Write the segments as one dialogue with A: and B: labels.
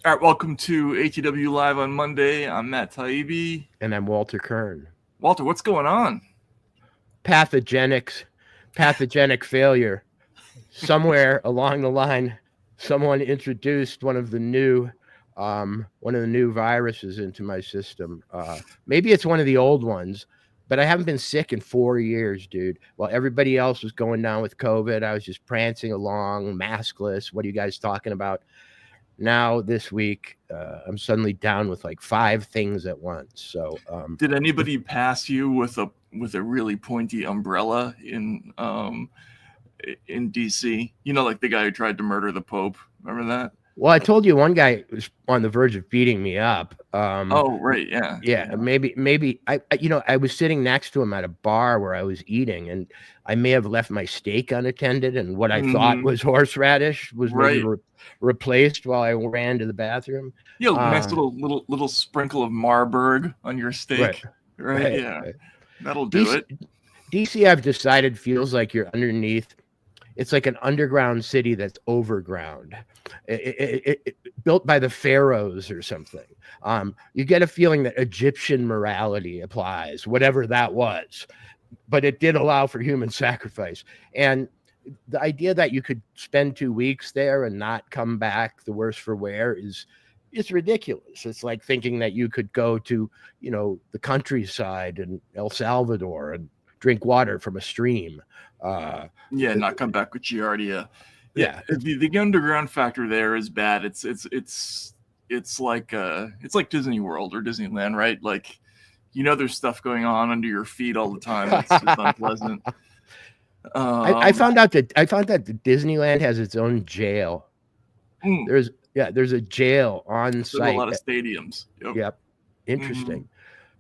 A: All right, welcome to ATW Live on Monday. I'm Matt Taibbi.
B: And I'm Walter Kern.
A: Walter, what's going on?
B: Pathogenic failure. Somewhere along the line, someone introduced one of the new viruses into my system. Maybe it's one of the old ones, but I haven't been sick in 4 years, dude. While everybody else was going down with COVID, I was just prancing along, maskless. What are you guys talking about? Now this week, I'm suddenly down with like 5 things at once. So,
A: did anybody pass you with a really pointy umbrella in DC? You know, like the guy who tried to murder the Pope. Remember that?
B: Well, I told you one guy was on the verge of beating me up.
A: Oh, right, yeah.
B: Yeah, maybe I was sitting next to him at a bar where I was eating, and I may have left my steak unattended, and what I thought was horseradish was maybe replaced while I ran to the bathroom.
A: Yeah, nice little sprinkle of Marburg on your steak. Right. Yeah. Right. That'll do it.
B: DC, I've decided, feels like you're underneath. It's like an underground city that's overground, it built by the pharaohs or something. You get a feeling that Egyptian morality applies, whatever that was, but it did allow for human sacrifice. And the idea that you could spend 2 weeks there and not come back the worse for wear is ridiculous. It's like thinking that you could go to, the countryside in El Salvador and drink water from a stream.
A: Not come back with Giardia. Yeah, the underground factor there is bad. It's like Disney World or Disneyland, right? Like, there's stuff going on under your feet all the time. It's just unpleasant.
B: I found out that Disneyland has its own jail. There's a jail on site.
A: A lot of stadiums.
B: Yep. Interesting.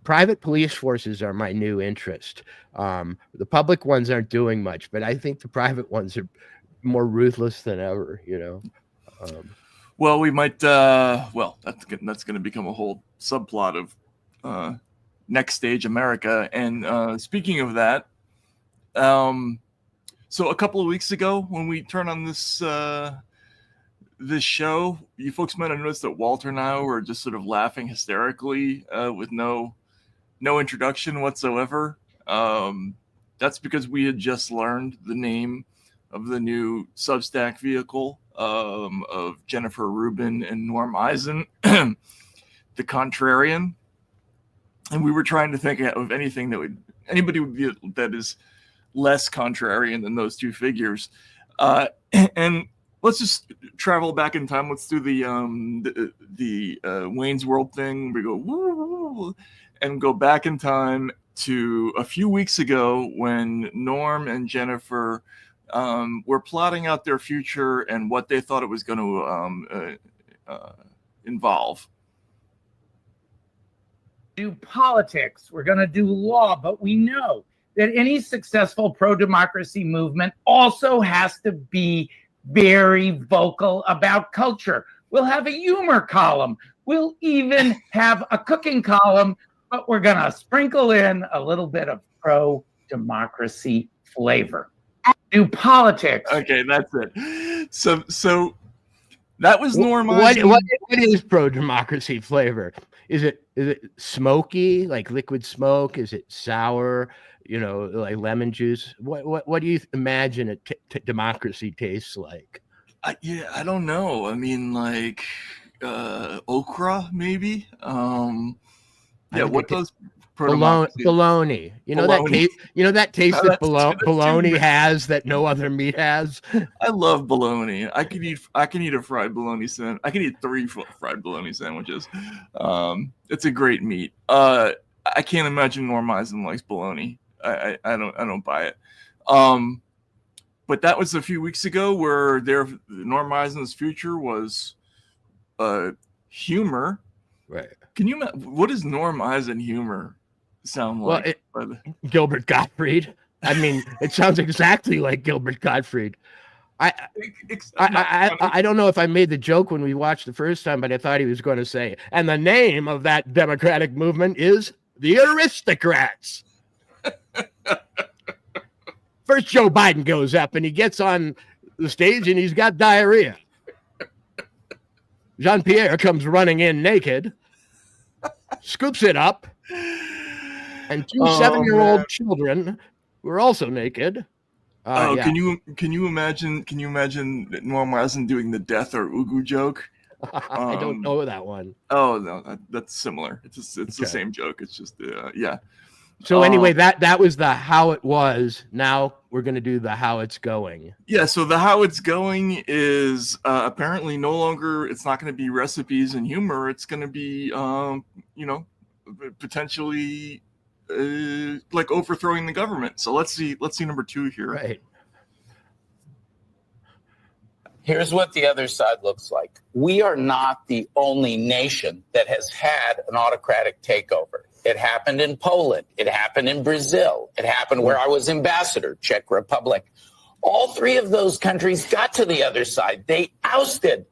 B: Private police forces are my new interest. The public ones aren't doing much, but I think the private ones are more ruthless than ever,
A: Well, we might, that's going to become a whole subplot of Next Stage America. And speaking of that, so a couple of weeks ago when we turned on this show, you folks might have noticed that Walter and I were just sort of laughing hysterically with no introduction whatsoever. That's because we had just learned the name of the new Substack vehicle of Jennifer Rubin and Norm Eisen, the Contrarian. And we were trying to think of anything that that is less contrarian than those two figures. And let's just travel back in time. Let's do the Wayne's World thing. We go woo, and go back in time to a few weeks ago when Norm and Jennifer were plotting out their future and what they thought it was going to involve.
C: Do politics, we're going to do law, but we know that any successful pro-democracy movement also has to be very vocal about culture. We'll have a humor column. We'll even have a cooking column, but we're going to sprinkle in a little bit of pro-democracy flavor. Do politics.
A: Okay, that's it. So that was Norm.
B: What is pro-democracy flavor? Is it smoky, like liquid smoke? Is it sour, like lemon juice? What do you imagine democracy tastes like?
A: I don't know. I mean, like okra, maybe. What those
B: bologna? That taste that bologna has that no other meat has.
A: I love bologna. I can eat a fried bologna sandwich. I can eat 3 fried bologna sandwiches. It's a great meat. I can't imagine Norm Eisen likes bologna. I don't buy it. But that was a few weeks ago where Norm Eisen's future was humor.
B: Right.
A: What does Norm Eisen humor sound like?
B: Well, Gilbert Gottfried. I mean, it sounds exactly like Gilbert Gottfried. I don't know if I made the joke when we watched the first time, but I thought he was going to say, and the name of that democratic movement is the Aristocrats. First, Joe Biden goes up and he gets on the stage and he's got diarrhea. Jean-Pierre comes running in naked, scoops it up, and two 7-year-old children who are also naked. Yeah.
A: Can you imagine Noam Wasson doing the death or Ugu joke?
B: I don't know that one.
A: Oh no, that's similar. It's the same joke. It's just yeah.
B: So anyway, that was the how it was. Now we're going to do the how it's going.
A: Yeah, so the how it's going is apparently no longer, it's not going to be recipes and humor. It's going to be, potentially like overthrowing the government. So let's see number 2 here.
B: Right.
C: Here's what the other side looks like. We are not the only nation that has had an autocratic takeover. It happened in Poland. It happened in Brazil. It happened where I was ambassador, Czech Republic. All 3 of those countries got to the other side. They ousted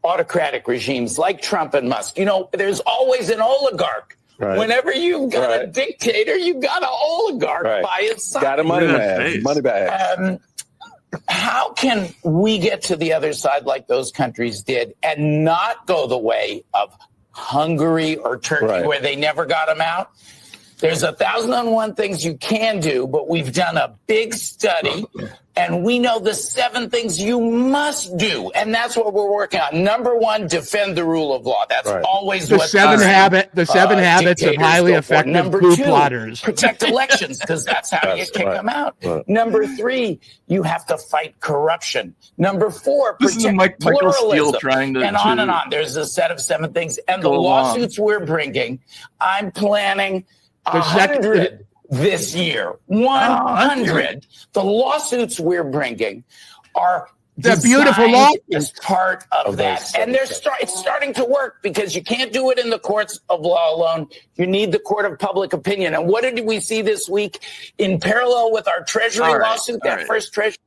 C: autocratic regimes like Trump and Musk. You know, there's always an oligarch. Right. Whenever you've got a dictator, you've got an oligarch by his side.
D: Got a money bag.
C: How can we get to the other side like those countries did and not go the way of Hungary or Turkey where they never got them out? There's 1,001 things you can do, but we've done a big study and we know the 7 things you must do. And that's what we're working on. Number 1, defend the rule of law. That's always
B: the
C: what
B: seven habits of highly effective
C: Number
B: coup
C: 2,
B: plotters.
C: protect elections because that's how you kick them out. Number 3, you have to fight corruption. Number 4, protect pluralism.
A: Trying to,
C: and on and on. There's a set of 7 things. And the lawsuits we're bringing, I'm planning 100 this year. 100. The lawsuits we're bringing are
B: the beautiful law
C: as part of that. And it's starting to work because you can't do it in the courts of law alone. You need the court of public opinion. And what did we see this week in parallel with our Treasury lawsuit, first Treasury?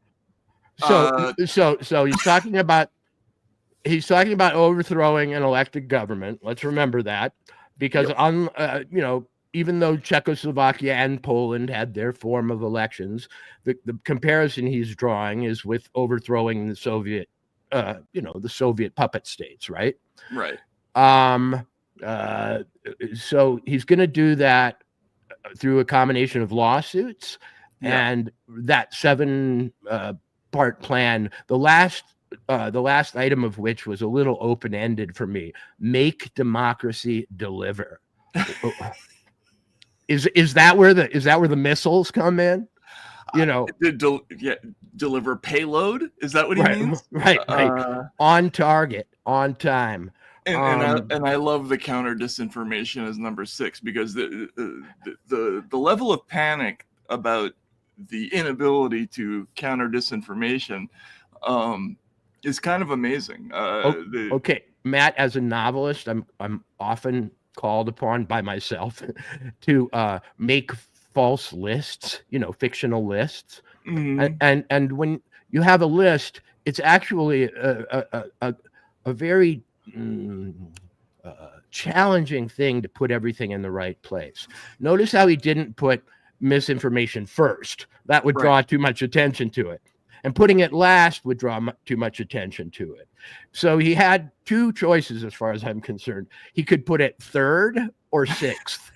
B: So he's talking about overthrowing an elected government. Let's remember that because even though Czechoslovakia and Poland had their form of elections, the comparison he's drawing is with overthrowing the Soviet, the Soviet puppet states, right?
A: Right.
B: So he's going to do that through a combination of lawsuits and that 7-part plan. The last item of which was a little open-ended for me. Make democracy deliver. Is that where the missiles come in?
A: Deliver payload. Is that what he means?
B: Right. On target, on time.
A: And I love the counter disinformation as number 6 because the level of panic about the inability to counter disinformation is kind of amazing.
B: Okay, Matt, as a novelist, I'm often called upon by myself to make false lists, fictional lists. And when you have a list, it's actually a very challenging thing to put everything in the right place. Notice how he didn't put misinformation first. That would draw too much attention to it. And putting it last would draw too much attention to it. So he had 2 choices as far as I'm concerned. He could put it 3rd or 6th.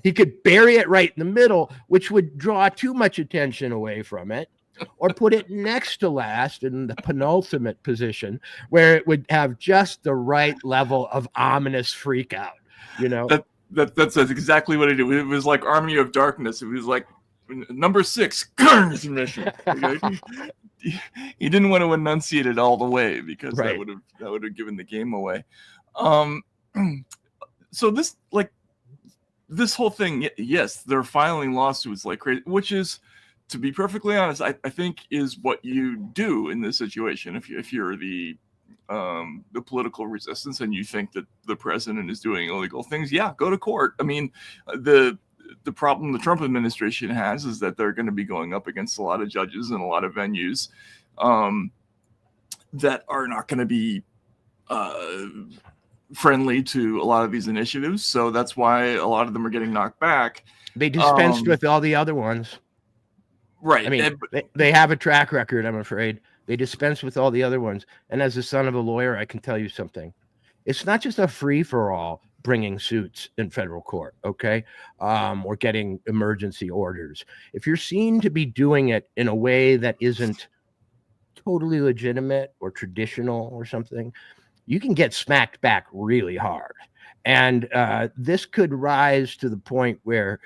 B: He could bury it right in the middle, which would draw too much attention away from it, or put it next to last in the penultimate position where it would have just the right level of ominous freak out.
A: That's exactly what he did. It was like Army of Darkness. It was like number 6, mission. He didn't want to enunciate it all the way because that would have given the game away. So this whole thing, yes, they're filing lawsuits like crazy, which is, to be perfectly honest, I think is what you do in this situation. If you're the political resistance and you think that the president is doing illegal things, go to court. I mean, the problem the Trump administration has is that they're going to be going up against a lot of judges and a lot of venues that are not going to be friendly to a lot of these initiatives. So that's why a lot of them are getting knocked back.
B: They dispensed with all the other ones.
A: Right.
B: I mean, they have a track record, I'm afraid. They dispense with all the other ones. And as the son of a lawyer, I can tell you something. It's not just a free-for-all bringing suits in federal court, okay? Or getting emergency orders. If you're seen to be doing it in a way that isn't totally legitimate or traditional or something, you can get smacked back really hard. And this could rise to the point where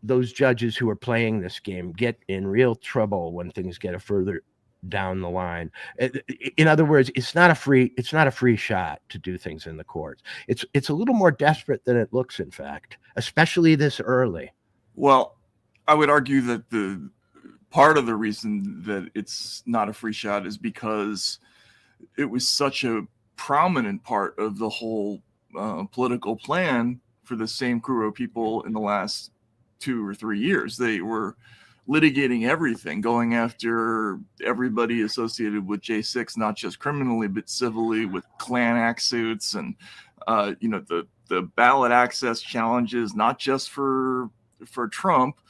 B: those judges who are playing this game get in real trouble when things get a further down the line. In other words, it's not a free shot to do things in the courts. It's a little more desperate than it looks, in fact, especially this early.
A: Well, I would argue that the part of the reason that it's not a free shot is because it was such a prominent part of the whole political plan for the same crew of people in the last 2 or 3 years. They were litigating everything, going after everybody associated with J6, not just criminally, but civilly, with Klan Act suits and, the ballot access challenges, not just for Trump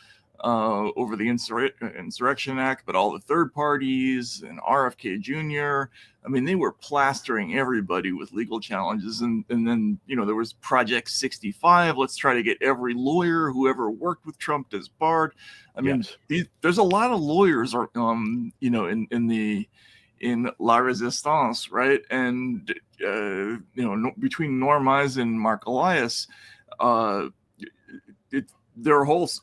A: over the Insurrection Act, but all the third parties and RFK Jr. I mean, they were plastering everybody with legal challenges. And then, there was Project 65. Let's try to get every lawyer who ever worked with Trump disbarred. I mean, yes. There's a lot of lawyers, in La Resistance, right? And, between Norm Eisen and Mark Elias, a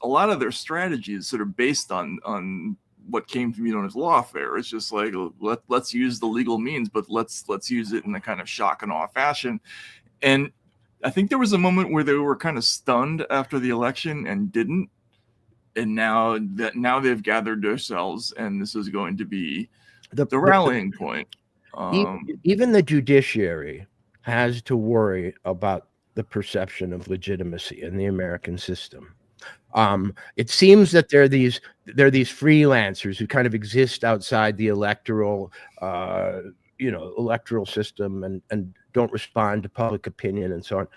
A: lot of their strategies sort of based on what came to be known as lawfare. It's just like, let's use the legal means, but let's use it in a kind of shock and awe fashion. And I think there was a moment where they were kind of stunned after the election and didn't. And now they've gathered themselves, and this is going to be the rallying point.
B: Even the judiciary has to worry about the perception of legitimacy in the American system. It seems that there are these freelancers who kind of exist outside the electoral system and don't respond to public opinion and so on.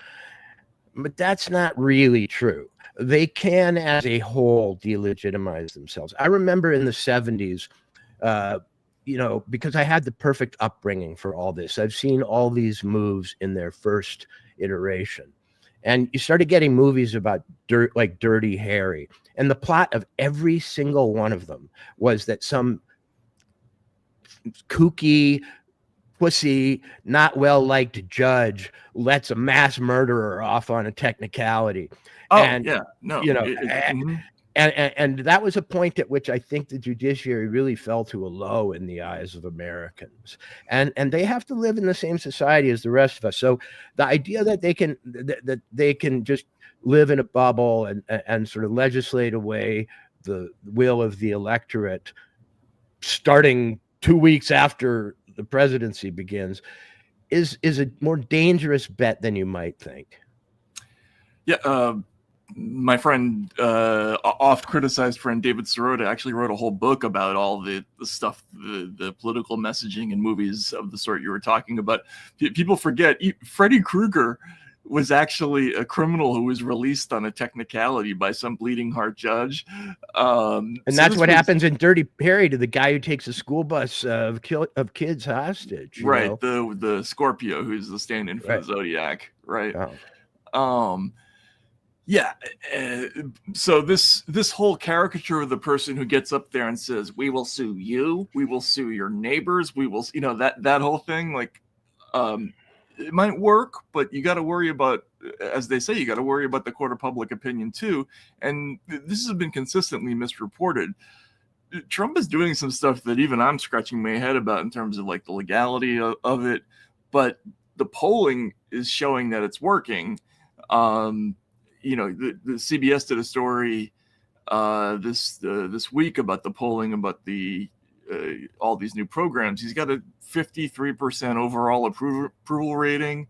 B: But that's not really true. They can, as a whole, delegitimize themselves. I remember in the 70s, because I had the perfect upbringing for all this. I've seen all these moves in their first iteration. And you started getting movies about Dirty Harry. And the plot of every single one of them was that some kooky, pussy, not well-liked judge lets a mass murderer off on a technicality. And that was a point at which I think the judiciary really fell to a low in the eyes of Americans. And they have to live in the same society as the rest of us. So the idea that they can just live in a bubble and sort of legislate away the will of the electorate starting 2 weeks after the presidency begins is a more dangerous bet than you might think.
A: Yeah, my friend, oft-criticized friend David Sirota actually wrote a whole book about all the stuff, the political messaging in movies of the sort you were talking about. People forget Freddy Krueger was actually a criminal who was released on a technicality by some bleeding heart judge.
B: And that's what happens in Dirty Harry to the guy who takes a school bus of kids hostage.
A: Right, the Scorpio, who's the stand-in for the Zodiac, right? Oh. Yeah. So this whole caricature of the person who gets up there and says, "We will sue you. We will sue your neighbors. We will," that whole thing, like, it might work, but you got to worry about, as they say, you got to worry about the court of public opinion too. And this has been consistently misreported. Trump is doing some stuff that even I'm scratching my head about in terms of like the legality of it, but the polling is showing that it's working. The CBS did a story this week about the polling about the all these new programs. He's got a 53% overall approval rating.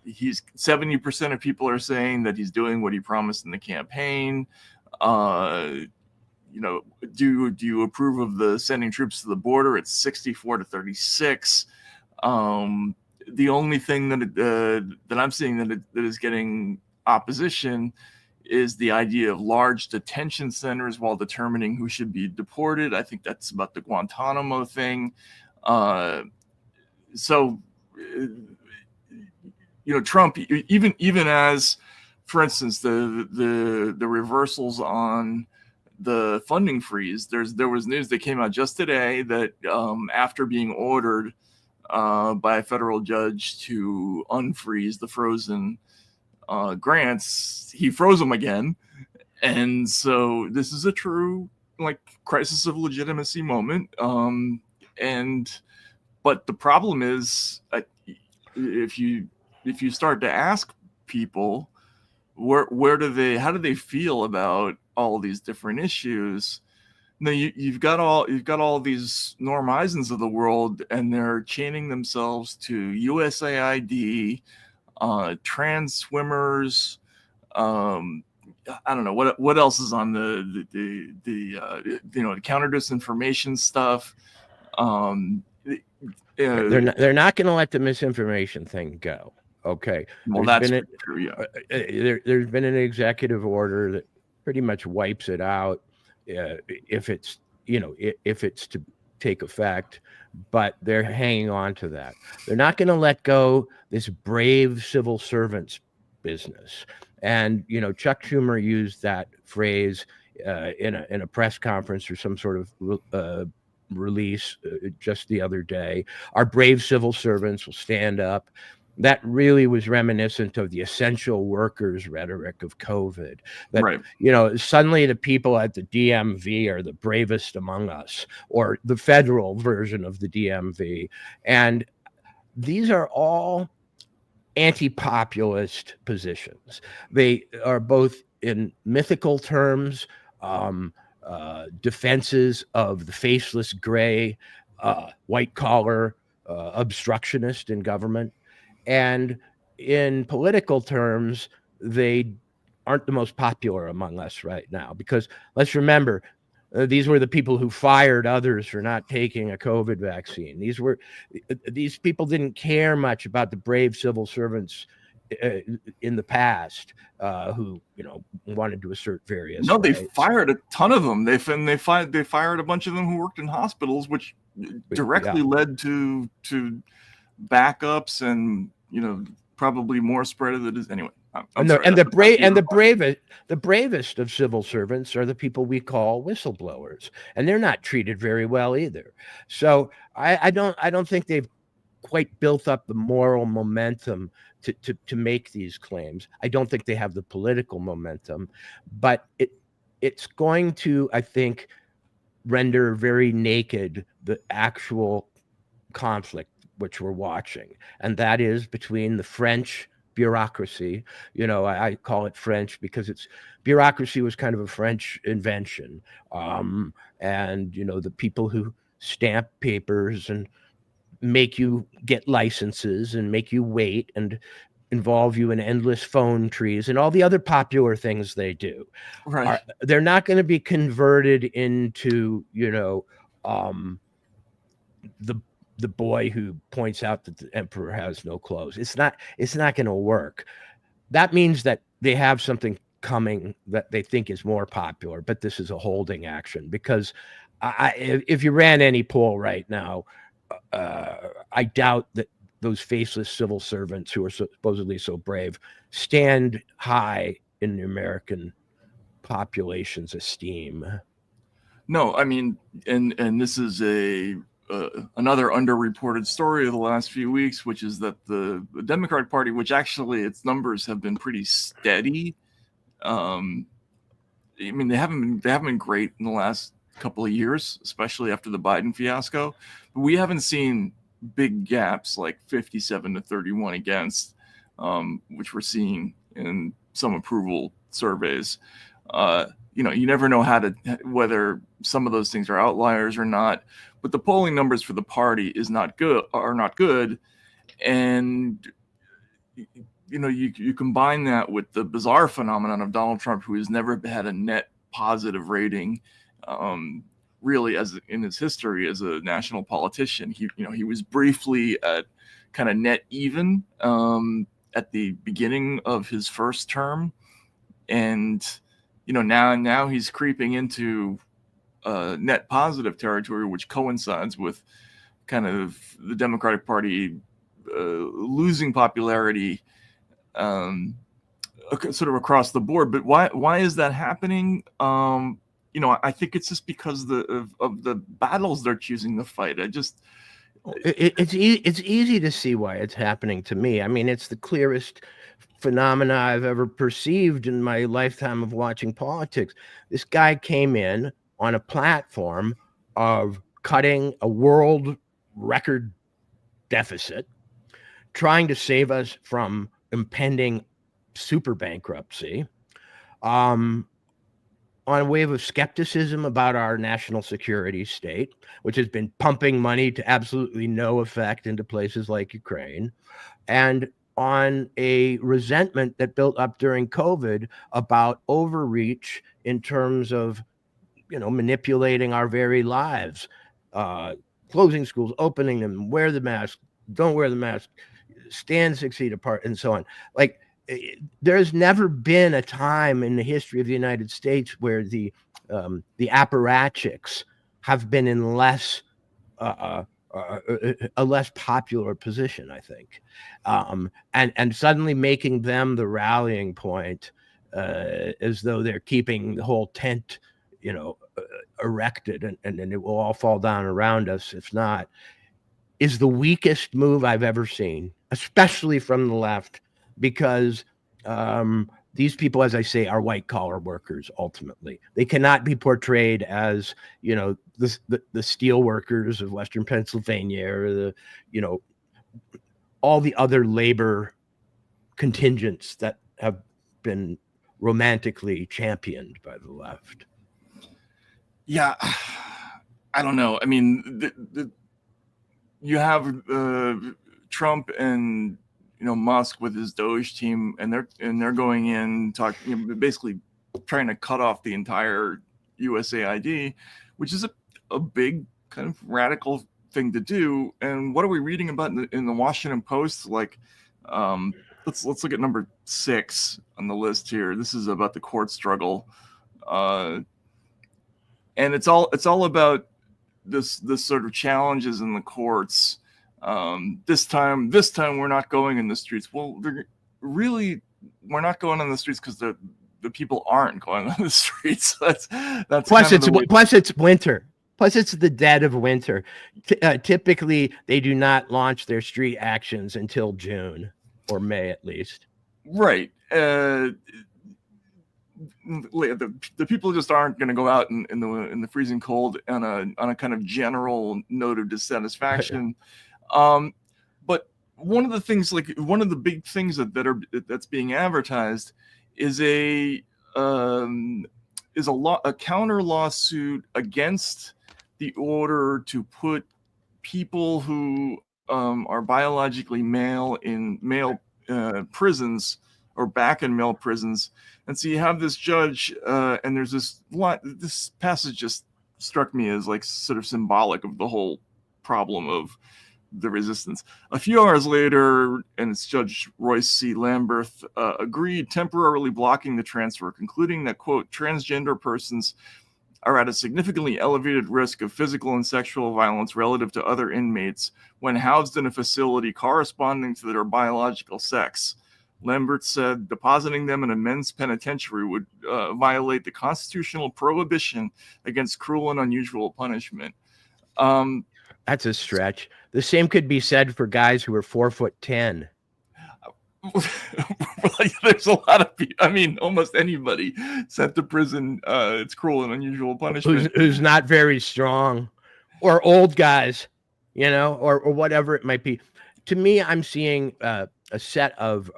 A: He's 70% of people are saying that he's doing what he promised in the campaign. Do you approve of the sending troops to the border? It's 64-36. The only thing that I'm seeing that is getting opposition is the idea of large detention centers while determining who should be deported. I think that's about the Guantanamo thing. So, Trump, even as, for instance, the reversals on the funding freeze, there was news that came out just today that after being ordered by a federal judge to unfreeze the frozen grants, he froze them again. And so this is a true crisis of legitimacy moment. But the problem is, if you start to ask people how do they feel about all these different issues, you've got all these Norm Eisens of the world, and they're chaining themselves to USAID, trans swimmers. I don't know what else is on the counter disinformation stuff.
B: They're not going to let the misinformation thing go. Okay.
A: Well, that's true. Yeah.
B: There's been an executive order that pretty much wipes it out if it's to take effect, but they're hanging on to that. They're not going to let go this brave civil servants business. And Chuck Schumer used that phrase in a press conference or some sort of release just the other day. Our brave civil servants will stand up. That really was reminiscent of the essential workers rhetoric of COVID. That, right. Suddenly the people at the DMV are the bravest among us, or the federal version of the DMV. And these are all anti-populist positions. They are both in mythical terms, defenses of the faceless gray, white-collar obstructionist in government. And in political terms, they aren't the most popular among us right now, because let's remember, these were the people who fired others for not taking a COVID vaccine. These people didn't care much about the brave civil servants in the past who wanted to assert various rights.
A: They fired a ton of them. They fired a bunch of them who worked in hospitals, which directly led to backups and probably more spread of the disease. Anyway,
B: the bravest of civil servants are the people we call whistleblowers, and they're not treated very well either. So I don't think they've quite built up the moral momentum to make these claims. I don't think they have the political momentum, but it's going to, I think, render very naked the actual conflict which we're watching, and that is between the French bureaucracy. I call it French because bureaucracy was kind of a French invention, and the people who stamp papers and make you get licenses and make you wait and involve you in endless phone trees and all the other popular things they do.
A: Right.
B: They're not going to be converted into the boy who points out that the emperor has no clothes. It's not going to work. That means that they have something coming that they think is more popular, but this is a holding action, because if you ran any poll right now, I doubt that those faceless civil servants who are supposedly so brave stand high in the American population's esteem.
A: No, I mean, and this is another underreported story of the last few weeks, which is that the Democratic Party, which actually its numbers have been pretty steady. I mean, they haven't been great in the last couple of years, especially after the Biden fiasco. But we haven't seen big gaps like 57 to 31 against, which we're seeing in some approval surveys. You never know whether some of those things are outliers or not. But the polling numbers for the party are not good, and you combine that with the bizarre phenomenon of Donald Trump, who has never had a net positive rating, really, as in his history as a national politician. He was briefly at kind of net even at the beginning of his first term, and now he's creeping into net positive territory, which coincides with kind of the Democratic Party losing popularity sort of across the board. But why is that happening? I think it's just because of the battles they're choosing to fight.
B: It's easy to see why it's happening to me. I mean, it's the clearest phenomena I've ever perceived in my lifetime of watching politics. This guy came in on a platform of cutting a world record deficit, trying to save us from impending super bankruptcy, on a wave of skepticism about our national security state, which has been pumping money to absolutely no effect into places like Ukraine, and on a resentment that built up during COVID about overreach in terms of, manipulating our very lives, closing schools, opening them, wear the mask, don't wear the mask, stand 6 feet apart, and so on. Like, there's never been a time in the history of the United States where the apparatchiks have been in a less popular position, I think, and suddenly making them the rallying point, as though they're keeping the whole tent, erected, and it will all fall down around us if not, is the weakest move I've ever seen, especially from the left, because these people, as I say, are white collar workers. Ultimately, they cannot be portrayed as, the steel workers of Western Pennsylvania, or all the other labor contingents that have been romantically championed by the left.
A: Yeah, I don't know. I mean, you have Trump and Musk with his Doge team, and they're going in talking, basically trying to cut off the entire USAID, which is a big kind of radical thing to do. And what are we reading about in the Washington Post? Like, let's look at number 6 on the list here. This is about the court struggle, and it's all about this sort of challenges in the courts. This time we're not going in the streets. Well, we're not going on the streets because the people aren't going on the streets. That's
B: plus it's winter. Plus it's the dead of winter. Typically, they do not launch their street actions until June or May, at least.
A: Right. The people just aren't going to go out in the freezing cold on a kind of general note of dissatisfaction. But one of the big things that's being advertised is a counter lawsuit against the order to put people who are biologically male in male prisons, or back in male prisons. And so you have this judge, and there's this passage just struck me as like sort of symbolic of the whole problem of the resistance. A few hours later, and it's Judge Royce C. Lamberth, agreed, temporarily blocking the transfer, concluding that, quote, transgender persons are at a significantly elevated risk of physical and sexual violence relative to other inmates when housed in a facility corresponding to their biological sex. Lambert said depositing them in a men's penitentiary would violate the constitutional prohibition against cruel and unusual punishment.
B: That's a stretch. The same could be said for guys who are 4'10".
A: There's a lot of people. I mean, almost anybody sent to prison, it's cruel and unusual punishment.
B: Who's not very strong, or old guys, or whatever it might be. To me, I'm seeing a set of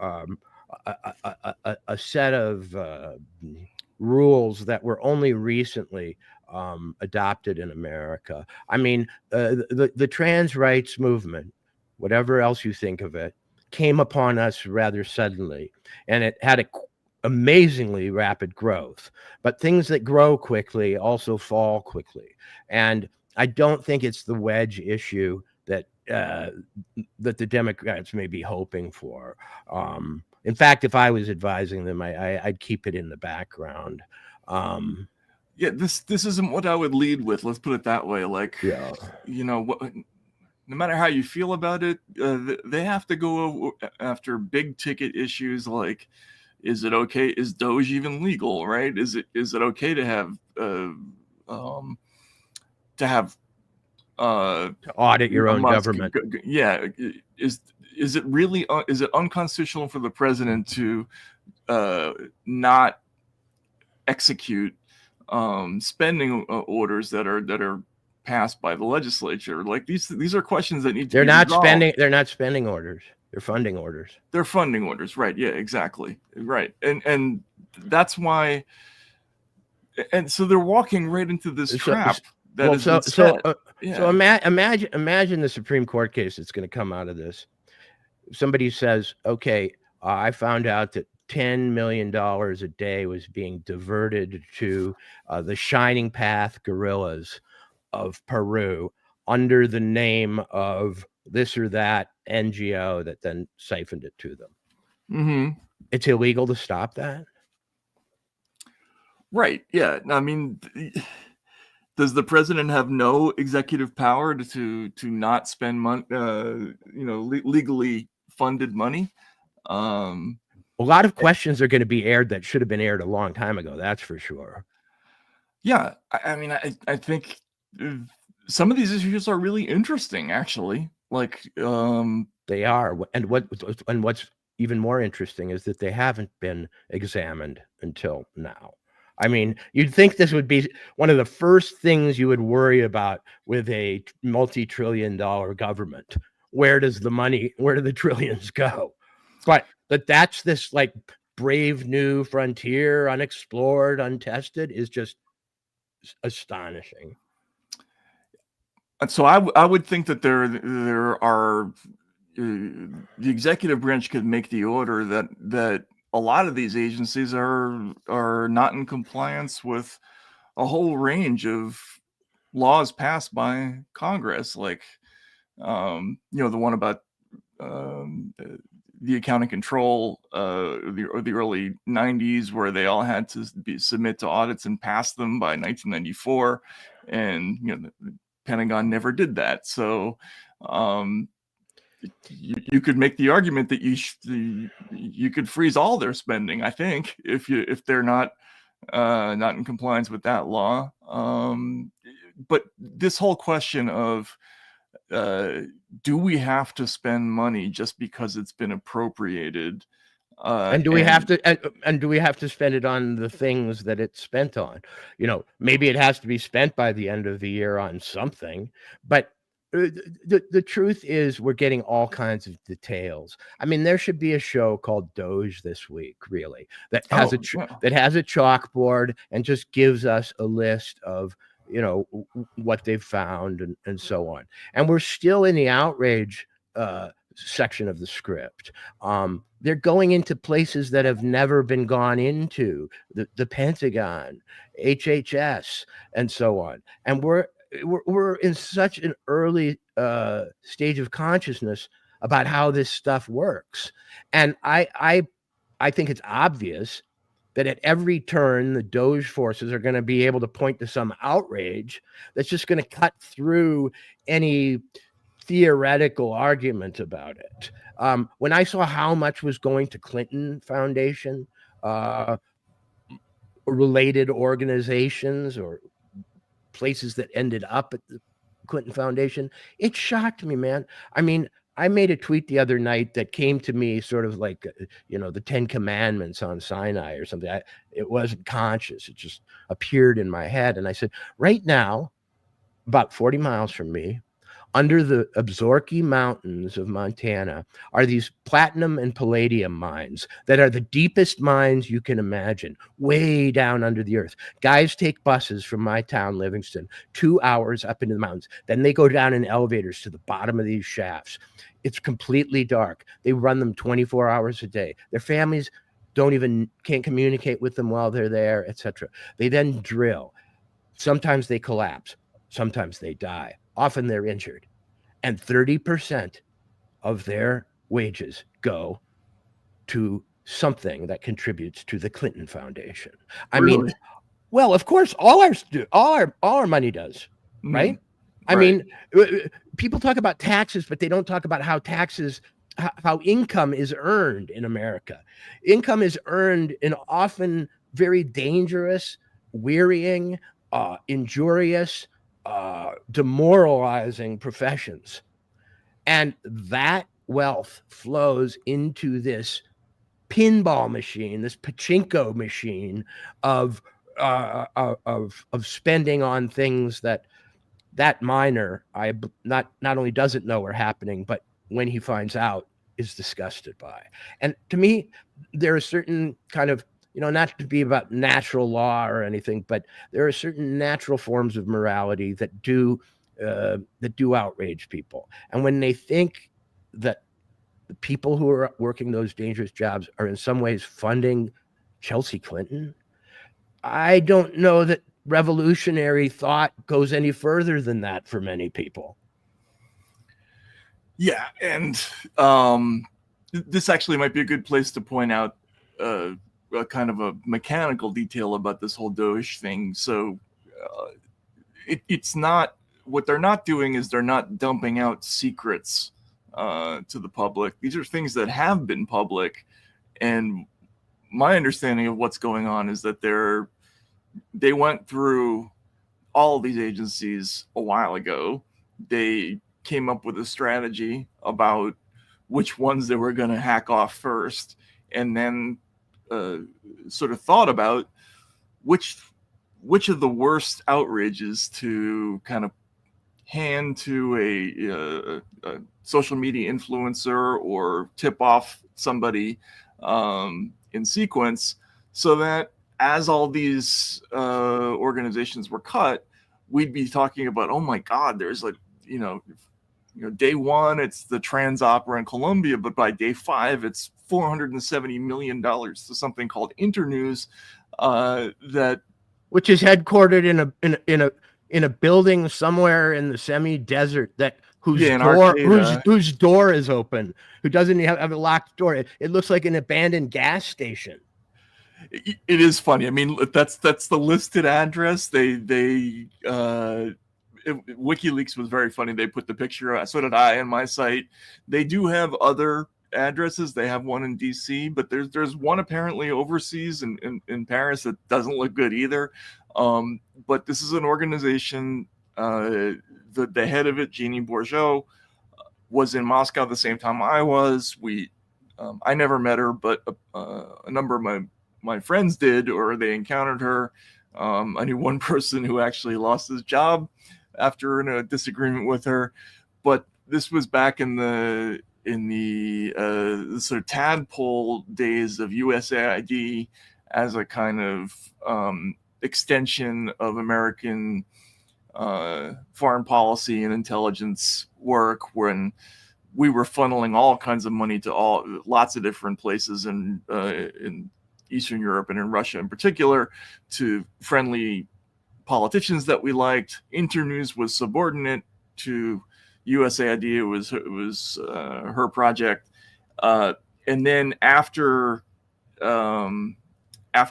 B: rules that were only recently adopted in America. I mean, the trans rights movement, whatever else you think of it, came upon us rather suddenly, and it had amazingly rapid growth. But things that grow quickly also fall quickly, and I don't think it's the wedge issue that the Democrats may be hoping for. In fact, if I was advising them, I'd keep it in the background.
A: Yeah, this isn't what I would lead with. Let's put it that way. Like,
B: Yeah.
A: you know, no matter how you feel about it, they have to go after big ticket issues like, is it okay? Is Doge even legal? Right? Is it okay to have
B: to audit your own government?
A: Yeah. Is it really is it unconstitutional for the president to not execute spending orders that are passed by the legislature? Like these are questions that need to be resolved.
B: They're not spending orders. They're funding orders.
A: They're funding orders, right? Yeah, exactly. Right. And that's why. And so they're walking right into this trap. So
B: imagine the Supreme Court case that's going to come out of this. Somebody says, okay, I found out that $10 million a day was being diverted to the Shining Path guerrillas of Peru under the name of this or that NGO that then siphoned it to them.
A: Mm-hmm.
B: It's illegal to stop that.
A: Right. Yeah. I mean, does the president have no executive power to not spend money, legally funded money?
B: A lot of questions are going to be aired that should have been aired a long time ago. That's for sure.
A: Yeah. I mean, I think some of these issues are really interesting, actually. Like,
B: they are. And what's even more interesting is that they haven't been examined until now. I mean, you'd think this would be one of the first things you would worry about with a multi-trillion-dollar government. Where do the trillions go? But that's this like brave new frontier, unexplored, untested, is just astonishing.
A: And so I would think that there are the executive branch could make the order that a lot of these agencies are not in compliance with a whole range of laws passed by Congress, like the one about the accounting control, the early 90s, where they all had to submit to audits and pass them by 1994, and the Pentagon never did that. So you could make the argument that you could freeze all their spending, I think, if they're not in compliance with that law. But this whole question of do we have to spend money just because it's been appropriated?
B: And do we have to spend it on the things that it's spent on? Maybe it has to be spent by the end of the year on something, but the truth is we're getting all kinds of details. I mean, there should be a show called Doge this week, really, that has a chalkboard and just gives us a list of what they've found and so on. And we're still in the outrage section of the script. They're going into places that have never been gone into, the Pentagon, HHS, and so on. And we're in such an early stage of consciousness about how this stuff works. And I think it's obvious that at every turn, the Doge forces are going to be able to point to some outrage that's just going to cut through any theoretical argument about it. When I saw how much was going to Clinton Foundation, related organizations or places that ended up at the Clinton Foundation, it shocked me, man. I mean, I made a tweet the other night that came to me sort of like, the 10 Commandments on Sinai or something. It wasn't conscious. It just appeared in my head. And I said, right now, about 40 miles from me, under the Absaroka Mountains of Montana, are these platinum and palladium mines that are the deepest mines you can imagine, way down under the earth. Guys take buses from my town, Livingston, 2 hours up into the mountains. Then they go down in elevators to the bottom of these shafts. It's completely dark. They run them 24 hours a day. Their families can't communicate with them while they're there, etc. They then drill. Sometimes they collapse. Sometimes they die. Often they're injured. And 30% of their wages go to something that contributes to the Clinton Foundation. I
A: Really?
B: mean, well, of course, all our money does, right? I mean, people talk about taxes, but they don't talk about how how income is earned in America. Income is earned in often very dangerous, wearying, injurious, demoralizing professions. And that wealth flows into this pinball machine, this pachinko machine of spending on things that miner not only doesn't know are happening, but when he finds out is disgusted by. And to me, there are certain kind of, not to be about natural law or anything, but there are certain natural forms of morality that do outrage people. And when they think that the people who are working those dangerous jobs are in some ways funding Chelsea Clinton, I don't know that revolutionary thought goes any further than that for many people.
A: Yeah, and this actually might be a good place to point out a kind of a mechanical detail about this whole Doge thing. So it's not, what they're not doing is they're not dumping out secrets to the public. These are things that have been public, and my understanding of what's going on is that they went through all of these agencies a while ago. They came up with a strategy about which ones they were going to hack off first, and then sort of thought about which of the worst outrages to kind of hand to a social media influencer or tip off somebody in sequence, so that as all these organizations were cut, we'd be talking about, oh my God, there's like, day one, it's the Trans Opera in Colombia, but by day 5, it's $470 million to something called Internews,
B: which is headquartered in a building somewhere in the semi-desert whose door is open, who doesn't have a locked door. It looks like an abandoned gas station.
A: It is funny. I mean, that's the listed address. WikiLeaks was very funny. They put the picture. So did I on my site. They do have other addresses. They have one in DC, but there's one apparently overseas in Paris that doesn't look good either. But this is an organization. The head of it, Jeannie Bourgeot, was in Moscow the same time I was. I never met her, but a number of my friends did, or they encountered her. I knew one person who actually lost his job after a disagreement with her. But this was back in the sort of tadpole days of USAID as a kind of extension of American foreign policy and intelligence work, when we were funneling all kinds of money to lots of different places in Eastern Europe and in Russia in particular, to friendly politicians that we liked. Internews was subordinate to USAID. It was her project, and then after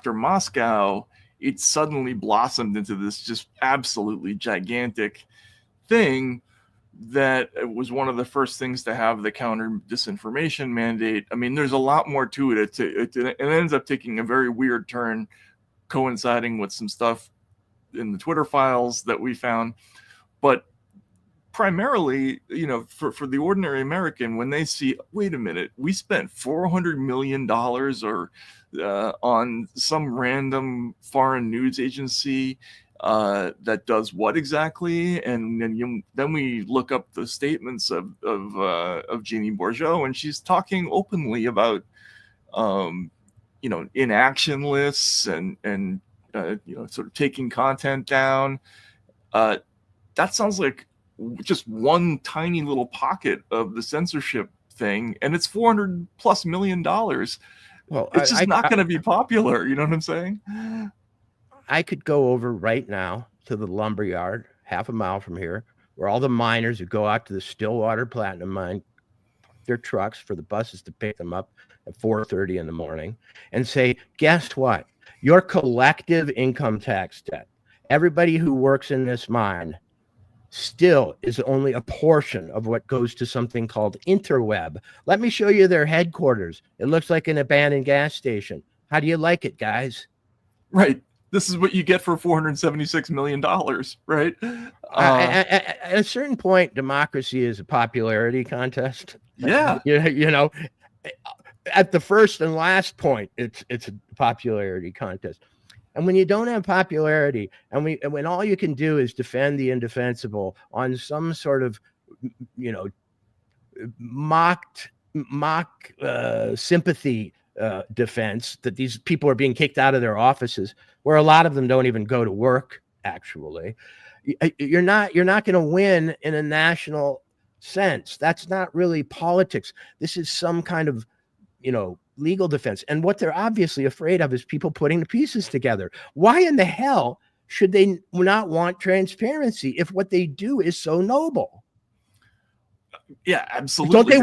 A: Moscow, it suddenly blossomed into this just absolutely gigantic thing that it was one of the first things to have the counter disinformation mandate. I mean, there's a lot more to it. It ends up taking a very weird turn, coinciding with some stuff in the Twitter files that we found. But primarily, for the ordinary American, when they see, wait a minute, we spent $400 million on some random foreign news agency that does what exactly? And then we look up the statements of Jeannie Bourgeot, and she's talking openly about inaction lists and sort of taking content down. That sounds like just one tiny little pocket of the censorship thing, and it's $400+ million. Well, it's just not going to be popular. You know what I'm saying?
B: I could go over right now to the lumber yard, half a mile from here, where all the miners who go out to the Stillwater Platinum Mine their trucks for the buses to pick them up at 4:30 in the morning and say, guess what? Your collective income tax debt, everybody who works in this mine, still is only a portion of what goes to something called interweb. Let me show you their headquarters. It looks like an abandoned gas station. How do you like it, guys?
A: Right. This is what you get for $476 million, right?
B: At a certain point, democracy is a popularity contest.
A: Yeah.
B: You know, at the first and last point, it's a popularity contest. And when you don't have popularity, and when all you can do is defend the indefensible on some sort of, mock sympathy defense that these people are being kicked out of their offices, where a lot of them don't even go to work, actually, you're not going to win in a national sense. That's not really politics. This is some kind of, legal defense. And what they're obviously afraid of is people putting the pieces together. Why in the hell should they not want transparency if what they do is so noble?
A: Yeah, absolutely.
B: Don't they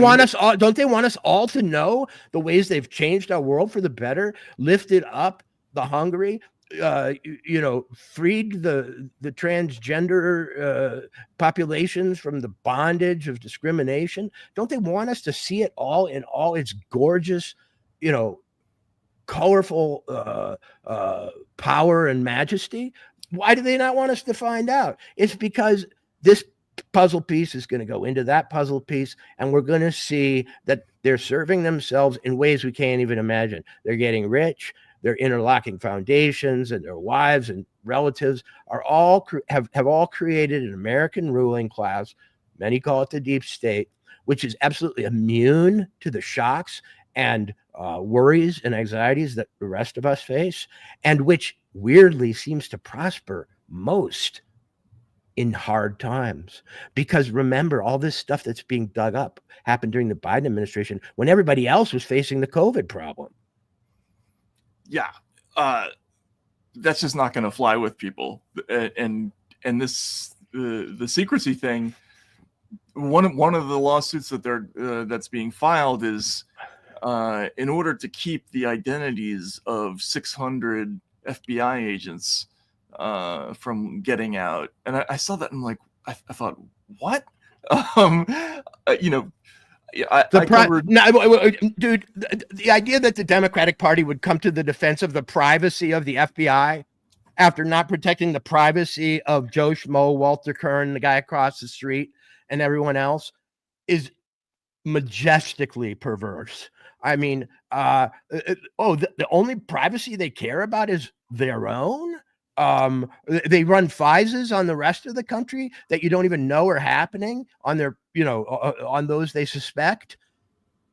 B: want us all to know the ways they've changed our world for the better, lifted up the hungry, freed the transgender populations from the bondage of discrimination? Don't they want us to see it all in all its gorgeous, colorful power and majesty? Why do they not want us to find out? It's because this puzzle piece is going to go into that puzzle piece, and we're going to see that they're serving themselves in ways we can't even imagine. They're getting rich. Their interlocking foundations and their wives and relatives are all have all created an American ruling class. Many call it the deep state, which is absolutely immune to the shocks and worries and anxieties that the rest of us face, and which weirdly seems to prosper most in hard times. Because remember, all this stuff that's being dug up happened during the Biden administration when everybody else was facing the COVID problem.
A: Yeah, that's just not going to fly with people. And this the secrecy thing. One of the lawsuits that that's being filed is in order to keep the identities of 600 FBI agents from getting out. And I saw that and I'm like, I thought, what?
B: Dude, the idea that the Democratic Party would come to the defense of the privacy of the FBI after not protecting the privacy of Joe Schmo, Walter Kern, the guy across the street, and everyone else is majestically perverse. I mean, the only privacy they care about is their own. They run FISAs on the rest of the country that you don't even know are happening on their, on those they suspect.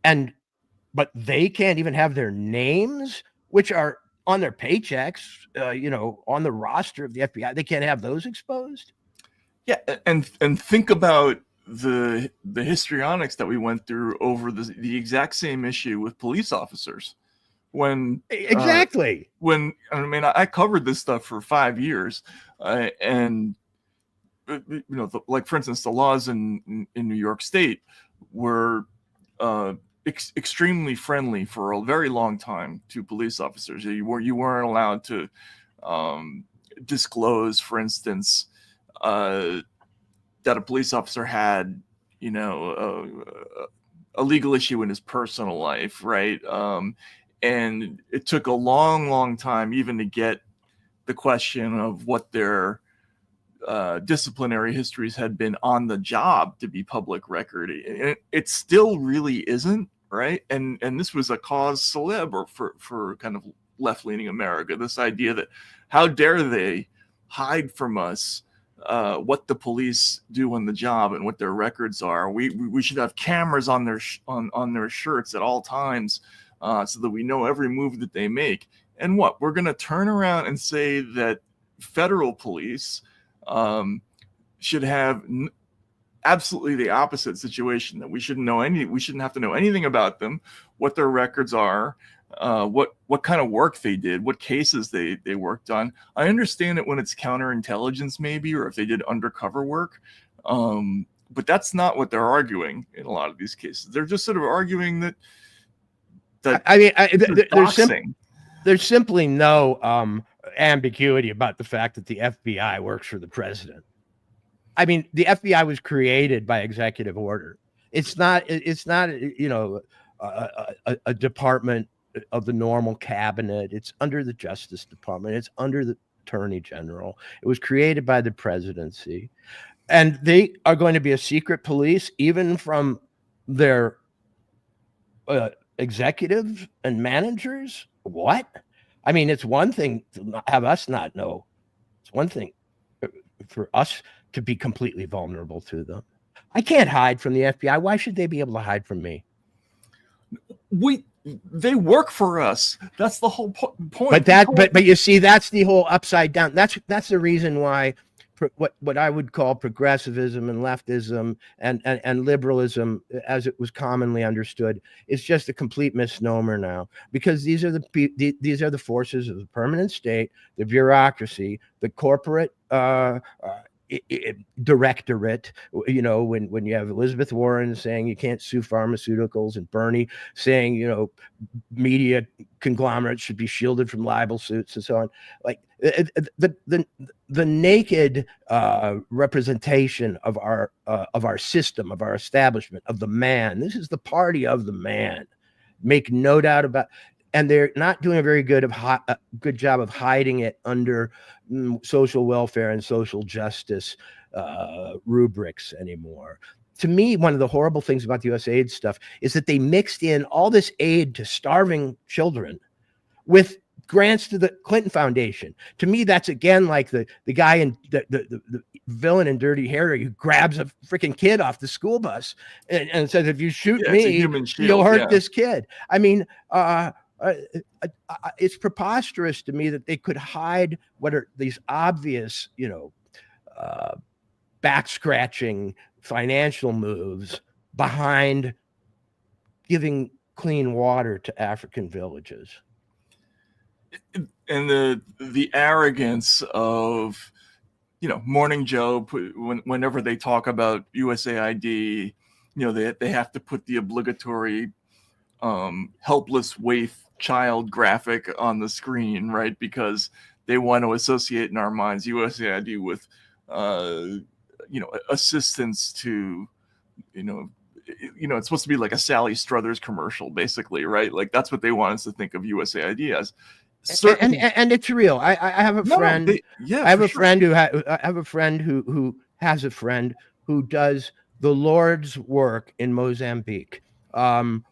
B: But they can't even have their names, which are on their paychecks, on the roster of the FBI. They can't have those exposed.
A: Yeah. And think about the histrionics that we went through over the exact same issue with police officers.
B: Exactly.
A: I covered this stuff for 5 years, and like for instance, the laws in New York State were extremely friendly for a very long time to police officers. You weren't allowed to disclose, for instance, that a police officer had a legal issue in his personal life, right? And it took a long time even to get the question of what their disciplinary histories had been on the job to be public record. It still really isn't, right? And this was a cause célèbre for kind of left-leaning America, this idea that how dare they hide from us what the police do on the job and what their records are. We should have cameras on their shirts at all times, so that we know every move that they make. And we're going to turn around and say that federal police should have absolutely the opposite situation, that we shouldn't have to know anything about them, what their records are, what kind of work they did, what cases they worked on. I understand it when it's counterintelligence maybe, or if they did undercover work. but that's not what they're arguing in a lot of these cases. They're just sort of arguing that
B: there's simply no ambiguity about the fact that the FBI works for the president. I mean, the FBI was created by executive order. It's not you know, a department of the normal cabinet. It's under the Justice Department. It's under the Attorney General. It was created by the presidency, and they are going to be a secret police, even from their executives and managers. What? I mean, it's one thing to have us not know. It's one thing for us to be completely vulnerable to them. I can't hide from the FBI. Why should they be able to hide from me?
A: They work for us. That's the whole point.
B: But you see, that's the whole upside down. That's the reason why what I would call progressivism and leftism and liberalism, as it was commonly understood, is just a complete misnomer now, because these are the forces of the permanent state, the bureaucracy, the corporate directorate. You know, when you have Elizabeth Warren saying you can't sue pharmaceuticals, and Bernie saying, you know, media conglomerates should be shielded from libel suits and so on, like the naked representation of our system, of our establishment, of the man. This is the party of the man. Make no doubt about. And they're not doing a very good job of hiding it under social welfare and social justice rubrics anymore. To me, one of the horrible things about the USAID stuff is that they mixed in all this aid to starving children with grants to the Clinton Foundation. To me, that's again like the guy in the villain in Dirty Harry who grabs a freaking kid off the school bus and says, if you shoot me, you'll hurt this kid. I mean, it's preposterous to me that they could hide what are these obvious, you know, back scratching financial moves behind giving clean water to African villages.
A: And the arrogance of, you know, Morning Joe, whenever they talk about USAID, you know, they have to put the obligatory helpless waif child graphic on the screen, right? Because they want to associate in our minds USAID with, you know, assistance to, you know, it's supposed to be like a Sally Struthers commercial, basically, right? Like that's what they want us to think of USAID as.
B: And it's real. I have a friend. I have a friend who has a friend who does the Lord's work in Mozambique,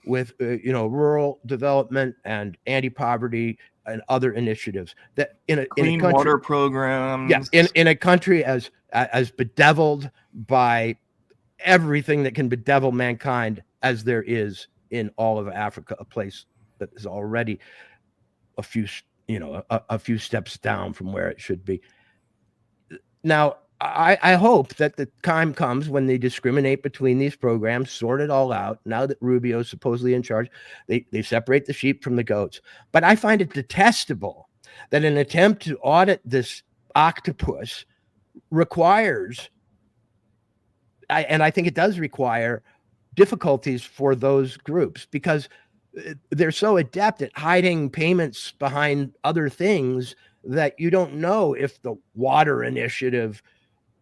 B: with you know, rural development and anti-poverty and other initiatives that in a
A: clean
B: country,
A: water programs.
B: Yeah, in a country as bedeviled by everything that can bedevil mankind as there is in all of Africa, a place that is already a few steps down from where it should be. Now, I hope that the time comes when they discriminate between these programs, sort it all out. Now that Rubio is supposedly in charge, they separate the sheep from the goats. But I find it detestable that an attempt to audit this octopus requires, and I think it does require, difficulties for those groups, because they're so adept at hiding payments behind other things that you don't know if the water initiative,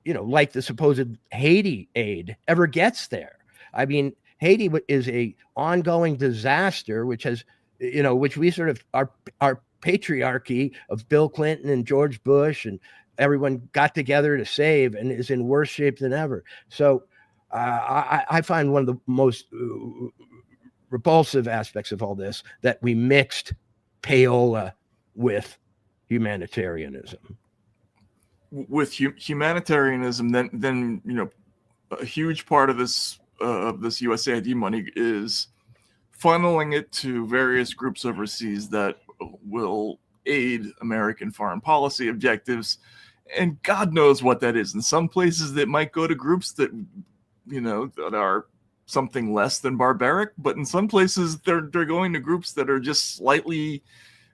B: you know, like the supposed Haiti aid, ever gets there. I mean, Haiti is a ongoing disaster, which has, you know, which we sort of, our patriarchy of Bill Clinton and George Bush and everyone got together to save, and is in worse shape than ever. So I find one of the most repulsive aspects of all this that we mixed payola with humanitarianism.
A: With humanitarianism, then you know, a huge part of this USAID money is funneling it to various groups overseas that will aid American foreign policy objectives, and God knows what that is. In some places, that might go to groups that, you know, that are something less than barbaric, but in some places they're going to groups that are just slightly,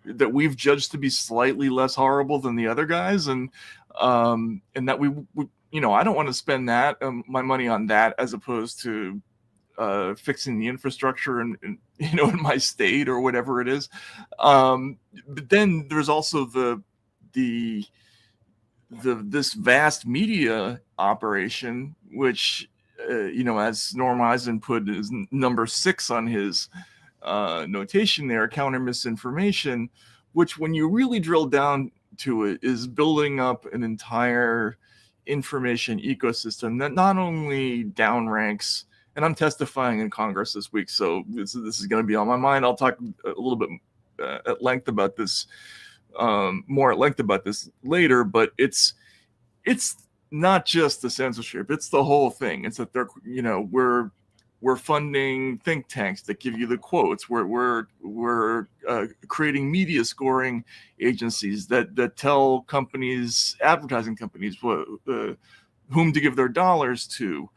A: that we've judged to be slightly less horrible than the other guys, and that we I don't want to spend that my money on that as opposed to fixing the infrastructure in my state or whatever it is. But then there's also this vast media operation, which as Norm Eisen put, is number 6 on his notation there, counter misinformation, which when you really drill down to it is building up an entire information ecosystem that not only downranks, and I'm testifying in Congress this week, so this is going to be on my mind. I'll talk a little bit at length about this, more at length about this later, but it's not just the censorship, it's the whole thing. It's that they're, we're funding think tanks that give you the quotes. We're creating media scoring agencies that tell companies, advertising companies, whom to give their dollars to.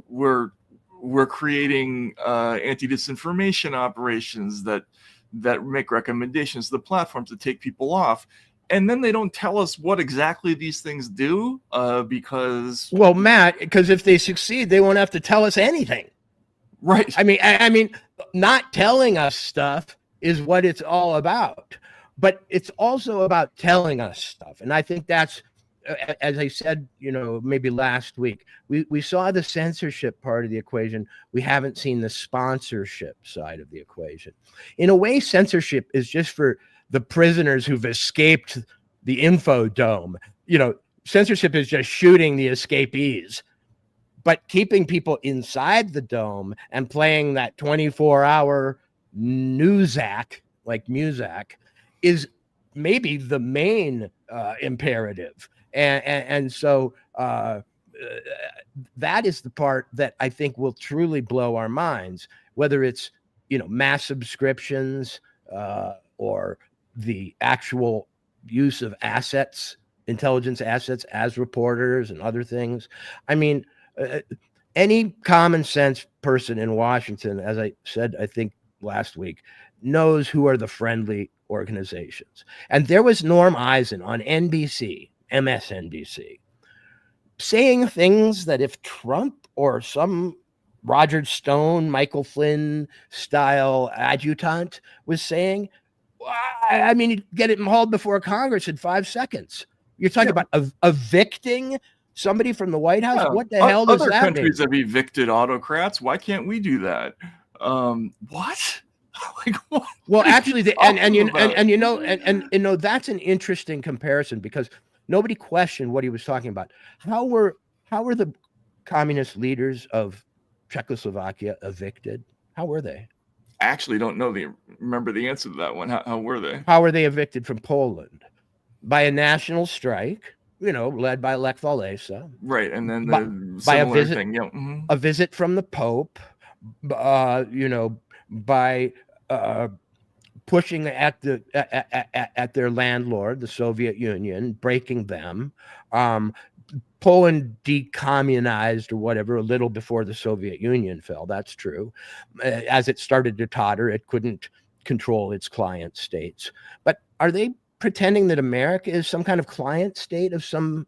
A: We're creating anti-disinformation operations that make recommendations to the platforms to take people off. And then they don't tell us what exactly these things do, because...
B: Well, Matt, because if they succeed, they won't have to tell us anything.
A: Right.
B: I mean, not telling us stuff is what it's all about. But it's also about telling us stuff. And I think that's, as I said, maybe last week, we saw the censorship part of the equation. We haven't seen the sponsorship side of the equation. In a way, censorship is just for the prisoners who've escaped the info dome. Censorship is just shooting the escapees, but keeping people inside the dome and playing that 24-hour newsac, like Muzak, is maybe the main imperative. And so that is the part that I think will truly blow our minds, whether it's, mass subscriptions or the actual use of assets, intelligence assets as reporters and other things. I mean, any common sense person in Washington, as I said, I think last week, knows who are the friendly organizations. And there was Norm Eisen on NBC, MSNBC, saying things that if Trump or some Roger Stone, Michael Flynn style adjutant was saying, I mean, you'd get it hauled before Congress in 5 seconds. You're talking about evicting somebody from the White House? Yeah. What the hell does that mean?
A: Other countries have evicted autocrats. Why can't we do that? What? Like, what?
B: Well, actually, that's an interesting comparison, because nobody questioned what he was talking about. How were the communist leaders of Czechoslovakia evicted? How were they?
A: Actually don't remember the answer to that one. How were they?
B: How were they evicted from Poland? By a national strike, led by Lech Walesa.
A: Right, and then by a visit, thing. Yeah. Mm-hmm.
B: A visit from the Pope, by pushing at their landlord, the Soviet Union, breaking them. Poland decommunized or whatever a little before the Soviet Union fell. That's true. As it started to totter, it couldn't control its client states. But are they pretending that America is some kind of client state of some,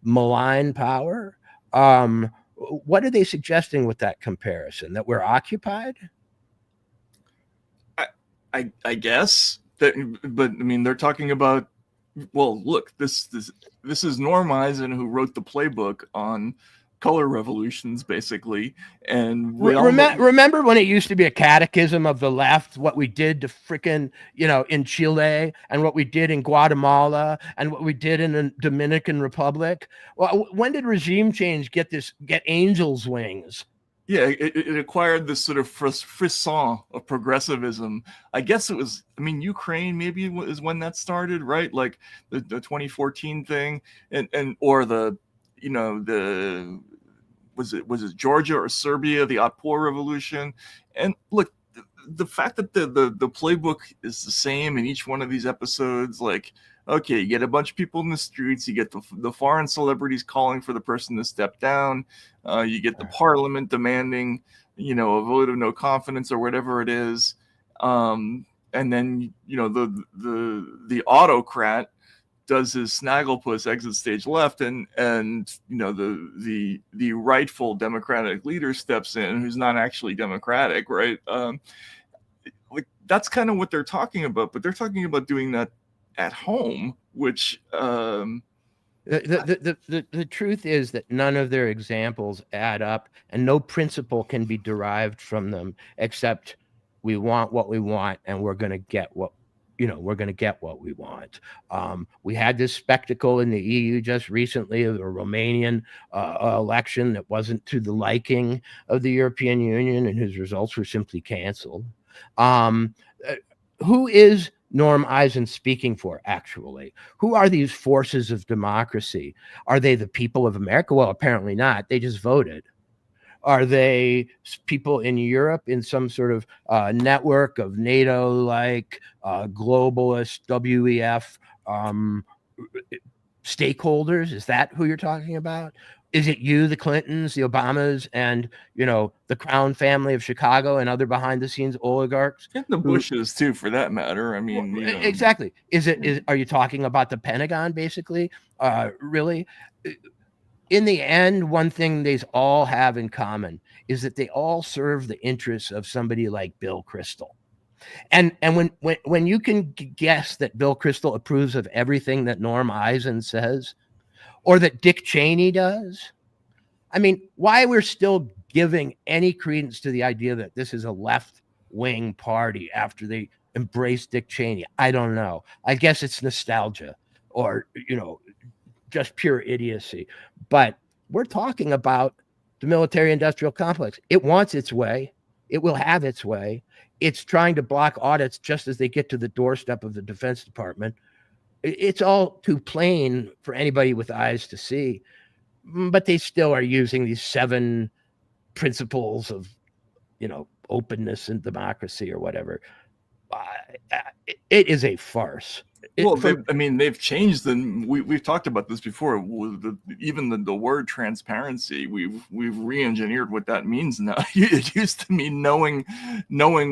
B: malign power? What are they suggesting with that comparison? That we're occupied?
A: I guess that, but I mean, they're talking about. Well, look, this is Norm Eisen, who wrote the playbook on color revolutions, basically. And
B: remember when it used to be a catechism of the left, what we did to frickin', in Chile, and what we did in Guatemala, and what we did in the Dominican Republic? Well, when did regime change get angel's wings?
A: Yeah, it acquired this sort of frisson of progressivism. I guess it was, Ukraine maybe is when that started, right? Like the 2014 thing, or was it Georgia or Serbia, the Otpor Revolution? And look, the fact that the playbook is the same in each one of these episodes, like, okay, you get a bunch of people in the streets, you get the foreign celebrities calling for the person to step down, you get the parliament demanding, a vote of no confidence or whatever it is, and then the autocrat does his snagglepuss exit stage left, and the rightful Democratic leader steps in, who's not actually Democratic, right? Like that's kind of what they're talking about, but they're talking about doing that at home, which
B: the truth is that none of their examples add up, and no principle can be derived from them except we want what we want, and we're going to get what we want. We had this spectacle in the EU just recently of a Romanian election that wasn't to the liking of the European Union, and whose results were simply canceled. Who is Norm Eisen speaking for, actually? Who are these forces of democracy? Are they the people of America? Well, apparently not. They just voted. Are they people in Europe in some sort of network of NATO-like globalist WEF stakeholders? Is that who you're talking about? Is it you, the Clintons, the Obamas, and the Crown family of Chicago and other behind-the-scenes oligarchs?
A: And the Bushes too, for that matter. I mean,
B: exactly. Are you talking about the Pentagon, basically? Really? In the end, one thing they all have in common is that they all serve the interests of somebody like Bill Kristol. And when you can guess that Bill Kristol approves of everything that Norm Eisen says, or that Dick Cheney does, I mean, why we're still giving any credence to the idea that this is a left-wing party after they embrace Dick Cheney, I don't know. I guess it's nostalgia, or just pure idiocy. But we're talking about the military-industrial complex. It wants its way. It will have its way. It's trying to block audits just as they get to the doorstep of the Defense Department. It's all too plain for anybody with eyes to see. But they still are using these 7 principles of, openness and democracy or whatever. It is a farce.
A: They've changed them. We've talked about this before. Even the word transparency, we've re-engineered what that means now. It used to mean knowing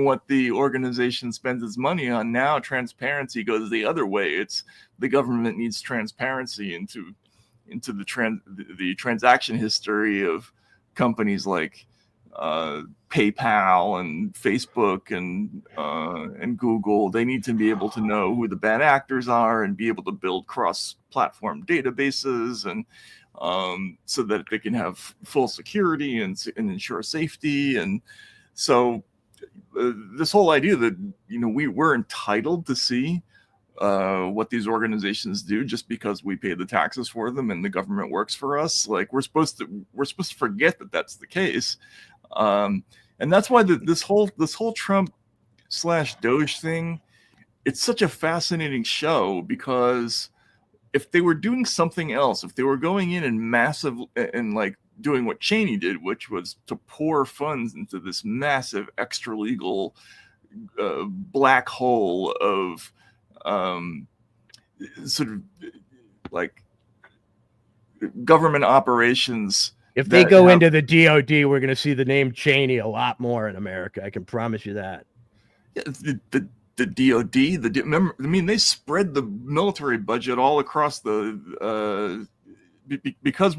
A: what the organization spends its money on. Now transparency goes the other way. It's the government needs transparency into the transaction history of companies like PayPal and Facebook and Google. They need to be able to know who the bad actors are and be able to build cross-platform databases, and so that they can have full security and ensure safety. And so this whole idea that we're entitled to see what these organizations do just because we pay the taxes for them and the government works for us, like we're supposed to forget that that's the case. And that's why this whole Trump / Doge thing, it's such a fascinating show, because if they were doing something else, if they were going in and like doing what Cheney did, which was to pour funds into this massive extra legal black hole of sort of like government operations.
B: If they go into the DOD, we're going to see the name Cheney a lot more in America. I can promise you that.
A: The DOD, remember, I mean, they spread the military budget all across the because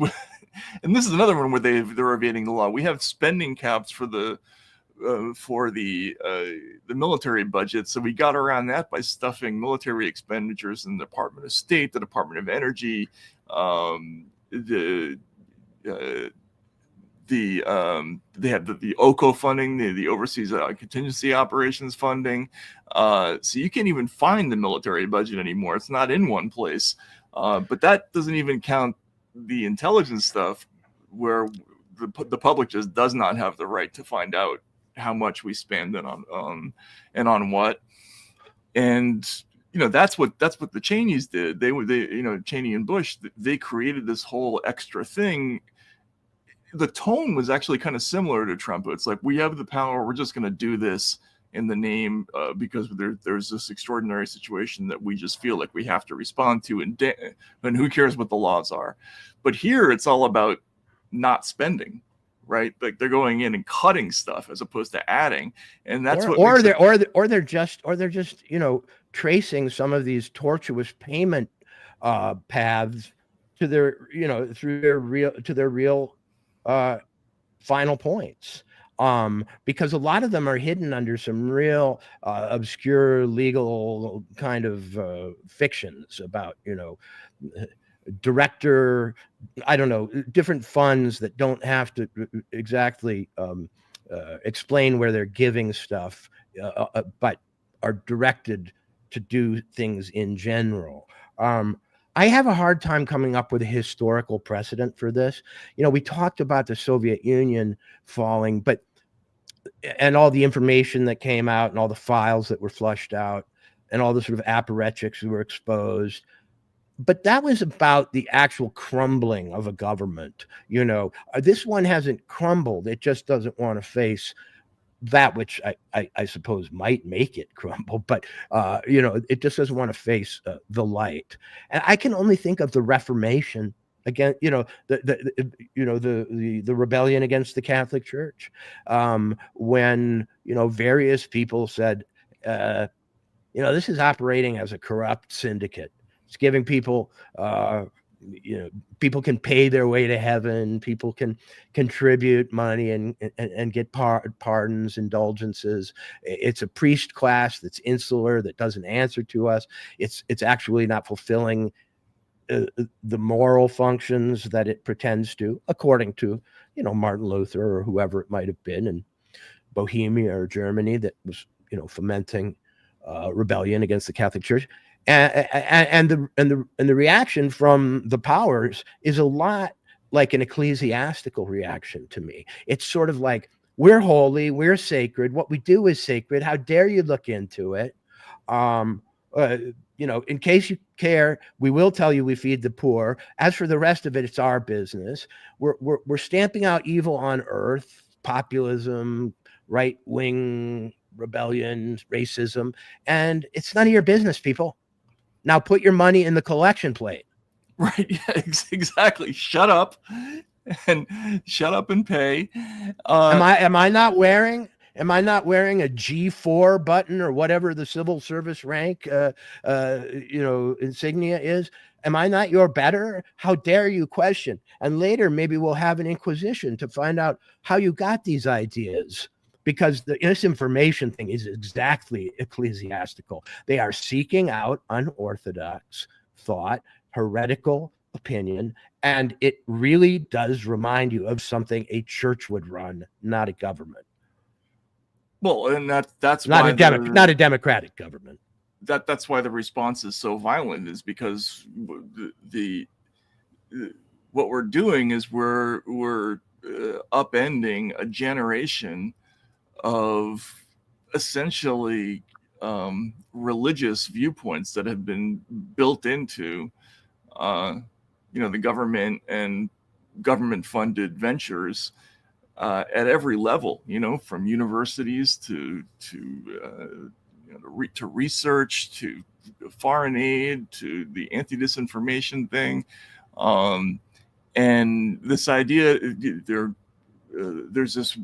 A: and this is another one where they're evading the law. We have spending caps for the military budget, so we got around that by stuffing military expenditures in the Department of State, the Department of Energy, they had the OCO funding, the overseas contingency operations funding. So you can't even find the military budget anymore. It's not in one place. But that doesn't even count the intelligence stuff, where the public just does not have the right to find out how much we spend and on what. And that's what the Cheneys did. They Cheney and Bush, they created this whole extra thing. The tone was actually kind of similar to Trump. It's like, we have the power, we're just going to do this in the name because there's this extraordinary situation that we just feel like we have to respond to, and who cares what the laws are. But here it's all about not spending, right? Like they're going in and cutting stuff as opposed to adding, and that's
B: they're just tracing some of these tortuous payment paths to their, you know, through their real final points. Because a lot of them are hidden under some real obscure legal kind of fictions about, you know, director, I don't know, different funds that don't have to exactly explain where they're giving stuff, but are directed to do things in general. I have a hard time coming up with a historical precedent for this. You know, we talked about the Soviet Union falling, and all the information that came out and all the files that were flushed out and all the sort of apparatchiks who were exposed. But that was about the actual crumbling of a government. You know, this one hasn't crumbled. It just doesn't want to face that which I suppose might make it crumble, but you know, it just doesn't want to face the light. And I can only think of the Reformation, again, you know, the rebellion against the Catholic Church, when, you know, various people said, you know, this is operating as a corrupt syndicate. It's giving people, you know, people can pay their way to heaven. People can contribute money and get pardons, indulgences. It's a priest class that's insular, that doesn't answer to us. It's actually not fulfilling the moral functions that it pretends to, according to, you know, Martin Luther or whoever it might have been in Bohemia or Germany that was, you know, fomenting rebellion against the Catholic Church. And the reaction from the powers is a lot like an ecclesiastical reaction to me. It's sort of like, we're holy, we're sacred, what we do is sacred. How dare you look into it? You know, in case you care, we will tell you we feed the poor. As for the rest of it, it's our business. We're stamping out evil on earth, populism, right-wing rebellion, racism, and it's none of your business, people. Now put your money in the collection plate.
A: Right. Yeah, exactly. Shut up and pay.
B: Am I not wearing a G4 button or whatever the civil service rank, you know, insignia is? Am I not your better? How dare you question? And later, maybe we'll have an inquisition to find out how you got these ideas. Because the misinformation thing is exactly ecclesiastical. They are seeking out unorthodox thought, heretical opinion, and it really does remind you of something a church would run, not a government.
A: Well, and that's
B: not
A: why
B: not a democratic government.
A: That's why the response is so violent, is because the what we're doing is we're upending a generation of essentially religious viewpoints that have been built into you know, the government and government-funded ventures at every level, you know, from universities to you know, to research, to foreign aid, to the anti-disinformation thing, and this idea there's this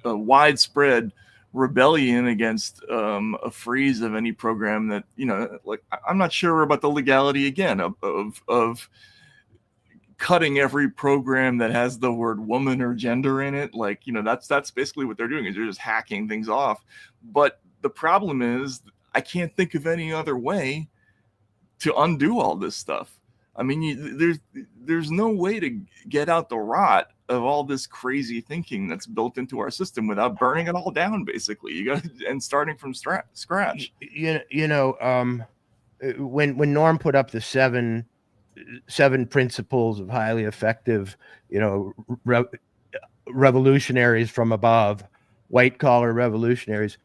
A: widespread rebellion against a freeze of any program that, you know, like, I'm not sure about the legality again of cutting every program that has the word woman or gender in it. Like, you know, that's basically what they're doing, is they're just hacking things off. But the problem is, I can't think of any other way to undo all this stuff. I mean, there's no way to get out the rot of all this crazy thinking that's built into our system without burning it all down. Basically, you got and starting from scratch.
B: You know, when Norm put up the seven principles of highly effective, you know, revolutionaries from above, white collar revolutionaries,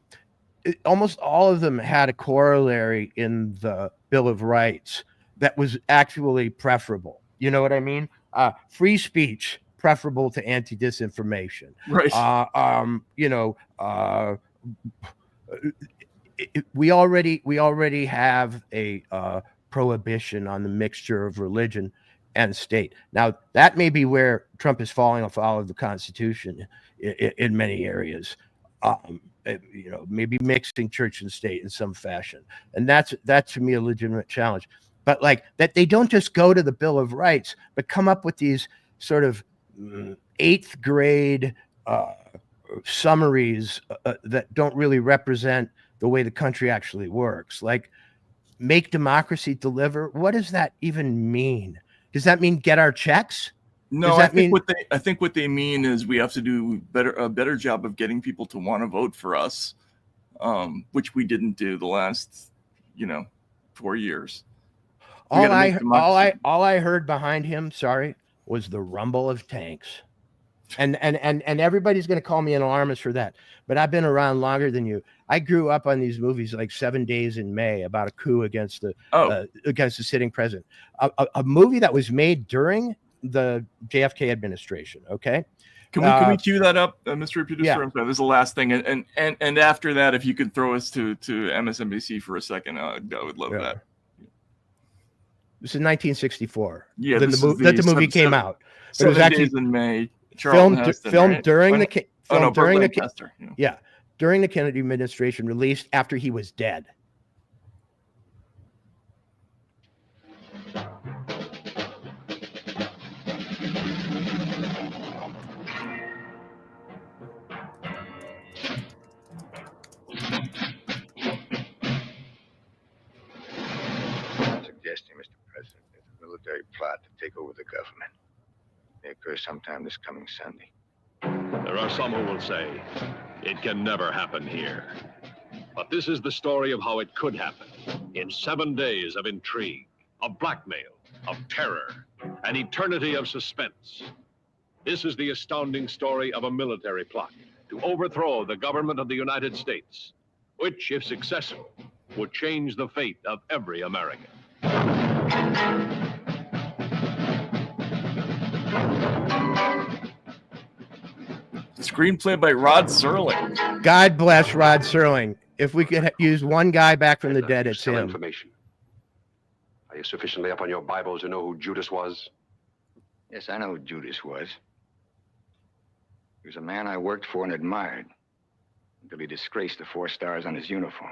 B: almost all of them had a corollary in the Bill of Rights that was actually preferable. You know what I mean? Free speech preferable to anti-disinformation.
A: Right.
B: You know, we already have a prohibition on the mixture of religion and state. Now, that may be where Trump is falling afoul of the Constitution in many areas. You know, maybe mixing church and state in some fashion, and that's to me a legitimate challenge. but like that they don't just go to the Bill of Rights, but come up with these sort of 8th grade summaries that don't really represent the way the country actually works. Like, make democracy deliver. What does that even mean? Does that mean get our checks?
A: No, I think what they mean is we have to do a better job of getting people to want to vote for us, which we didn't do the last, 4 years.
B: All I heard behind him, was the rumble of tanks. And everybody's going to call me an alarmist for that, but I've been around longer than you. I grew up on these movies like 7 Days in May about a coup against the sitting president. A movie that was made during the JFK administration. Okay,
A: can we cue that up, Mr. Producer?
B: Yeah.
A: I'm sorry, this is the last thing, and after that, if you could throw us to MSNBC for a second, I would love that.
B: This is 1964.
A: Yeah,
B: the movie came out.
A: But it was actually Days in May.
B: Filmed
A: right?
B: during during the Kennedy administration, released after he was dead.
E: Suggesting, Mr. President, there's a military plot to take over the government. May occur sometime this coming Sunday.
F: There are some who will say it can never happen here. But this is the story of how it could happen in 7 days of intrigue, of blackmail, of terror, an eternity of suspense. This is the astounding story of a military plot to overthrow the government of the United States, which, if successful, would change the fate of every American.
A: Screenplay by Rod Serling.
B: God bless Rod Serling. If we could use one guy back from the dead, it's him.
G: Information. Are you sufficiently up on your Bibles to know who Judas was?
E: Yes, I know who Judas was. He was a man I worked for and admired until he disgraced the 4 stars on his uniform.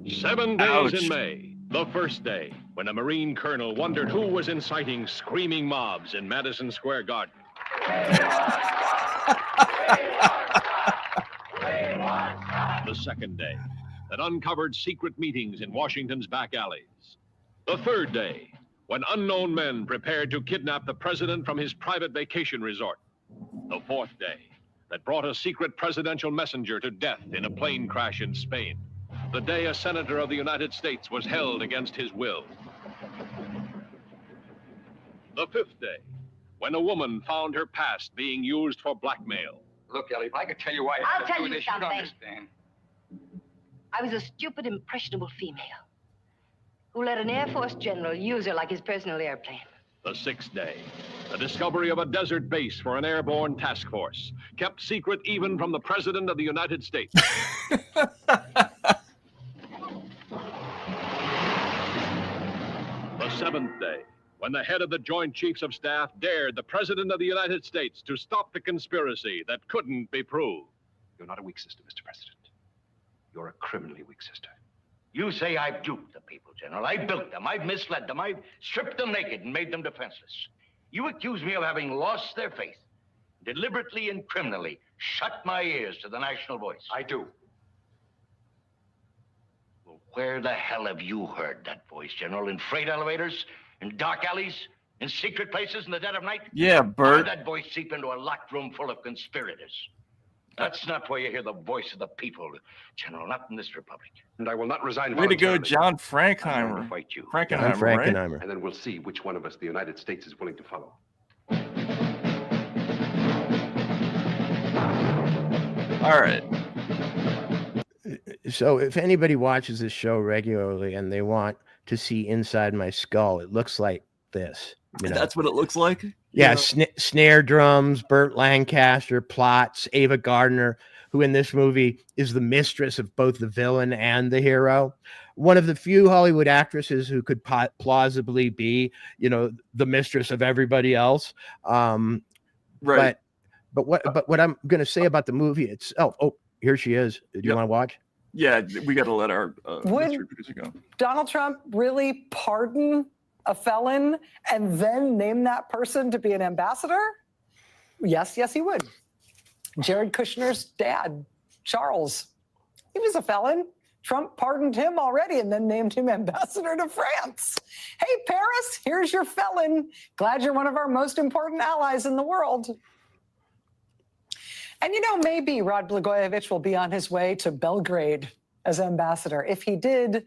F: 7 days in May, the first day, when a Marine colonel wondered who was inciting screaming mobs in Madison Square Garden. The second day, that uncovered secret meetings in Washington's back alleys. The third day, when unknown men prepared to kidnap the president from his private vacation resort. The fourth day, that brought a secret presidential messenger to death in a plane crash in Spain. The day a senator of the United States was held against his will. The fifth day, when a woman found her past being used for blackmail.
H: Look, Ellie, if I could tell you why
I: I'll tell you something.
H: Understand.
I: I was a stupid, impressionable female who let an Air Force general use her like his personal airplane.
F: The sixth day, the discovery of a desert base for an airborne task force, kept secret even from the President of the United States. The seventh day, when the head of the Joint Chiefs of Staff dared the President of the United States to stop the conspiracy that couldn't be proved.
G: You're not a weak sister, Mr. President. You're a criminally weak sister.
J: You say I've duped the people, General. I built them. I've misled them. I've stripped them naked and made them defenseless. You accuse me of having lost their faith, deliberately and criminally shut my ears to the national voice.
G: I do.
J: Well, where the hell have you heard that voice, General? In freight elevators? In dark alleys? In secret places in the dead of night?
A: Yeah, Bert.
J: Or did that voice seep into a locked room full of conspirators? That's not where you hear the voice of the people, General, not in this republic.
G: And I will not resign
A: Way to go,
G: voluntarily.
A: John
J: I'm
A: Frankenheimer.
J: going to fight you.
A: Frankenheimer,
B: Frankenheimer.
G: And then we'll see which one of us the United States is willing to follow.
A: All right.
B: So if anybody watches this show regularly and they want to see inside my skull, it looks like this. You know?
A: That's what it looks like?
B: Yeah, snare drums, Burt Lancaster, plots, Ava Gardner, who in this movie is the mistress of both the villain and the hero. One of the few Hollywood actresses who could plausibly be, the mistress of everybody else.
A: Right.
B: But what I'm going to say about the movie itself. Oh, here she is. Do you want to watch?
A: Yeah, we got to let our
K: Would
A: producer go.
K: Donald Trump really pardon a felon and then name that person to be an ambassador? Yes, he would. Jared Kushner's dad, Charles, he was a felon. Trump pardoned him already and then named him ambassador to France. Hey, Paris, here's your felon. Glad you're one of our most important allies in the world. And, maybe Rod Blagojevich will be on his way to Belgrade as ambassador. If he did,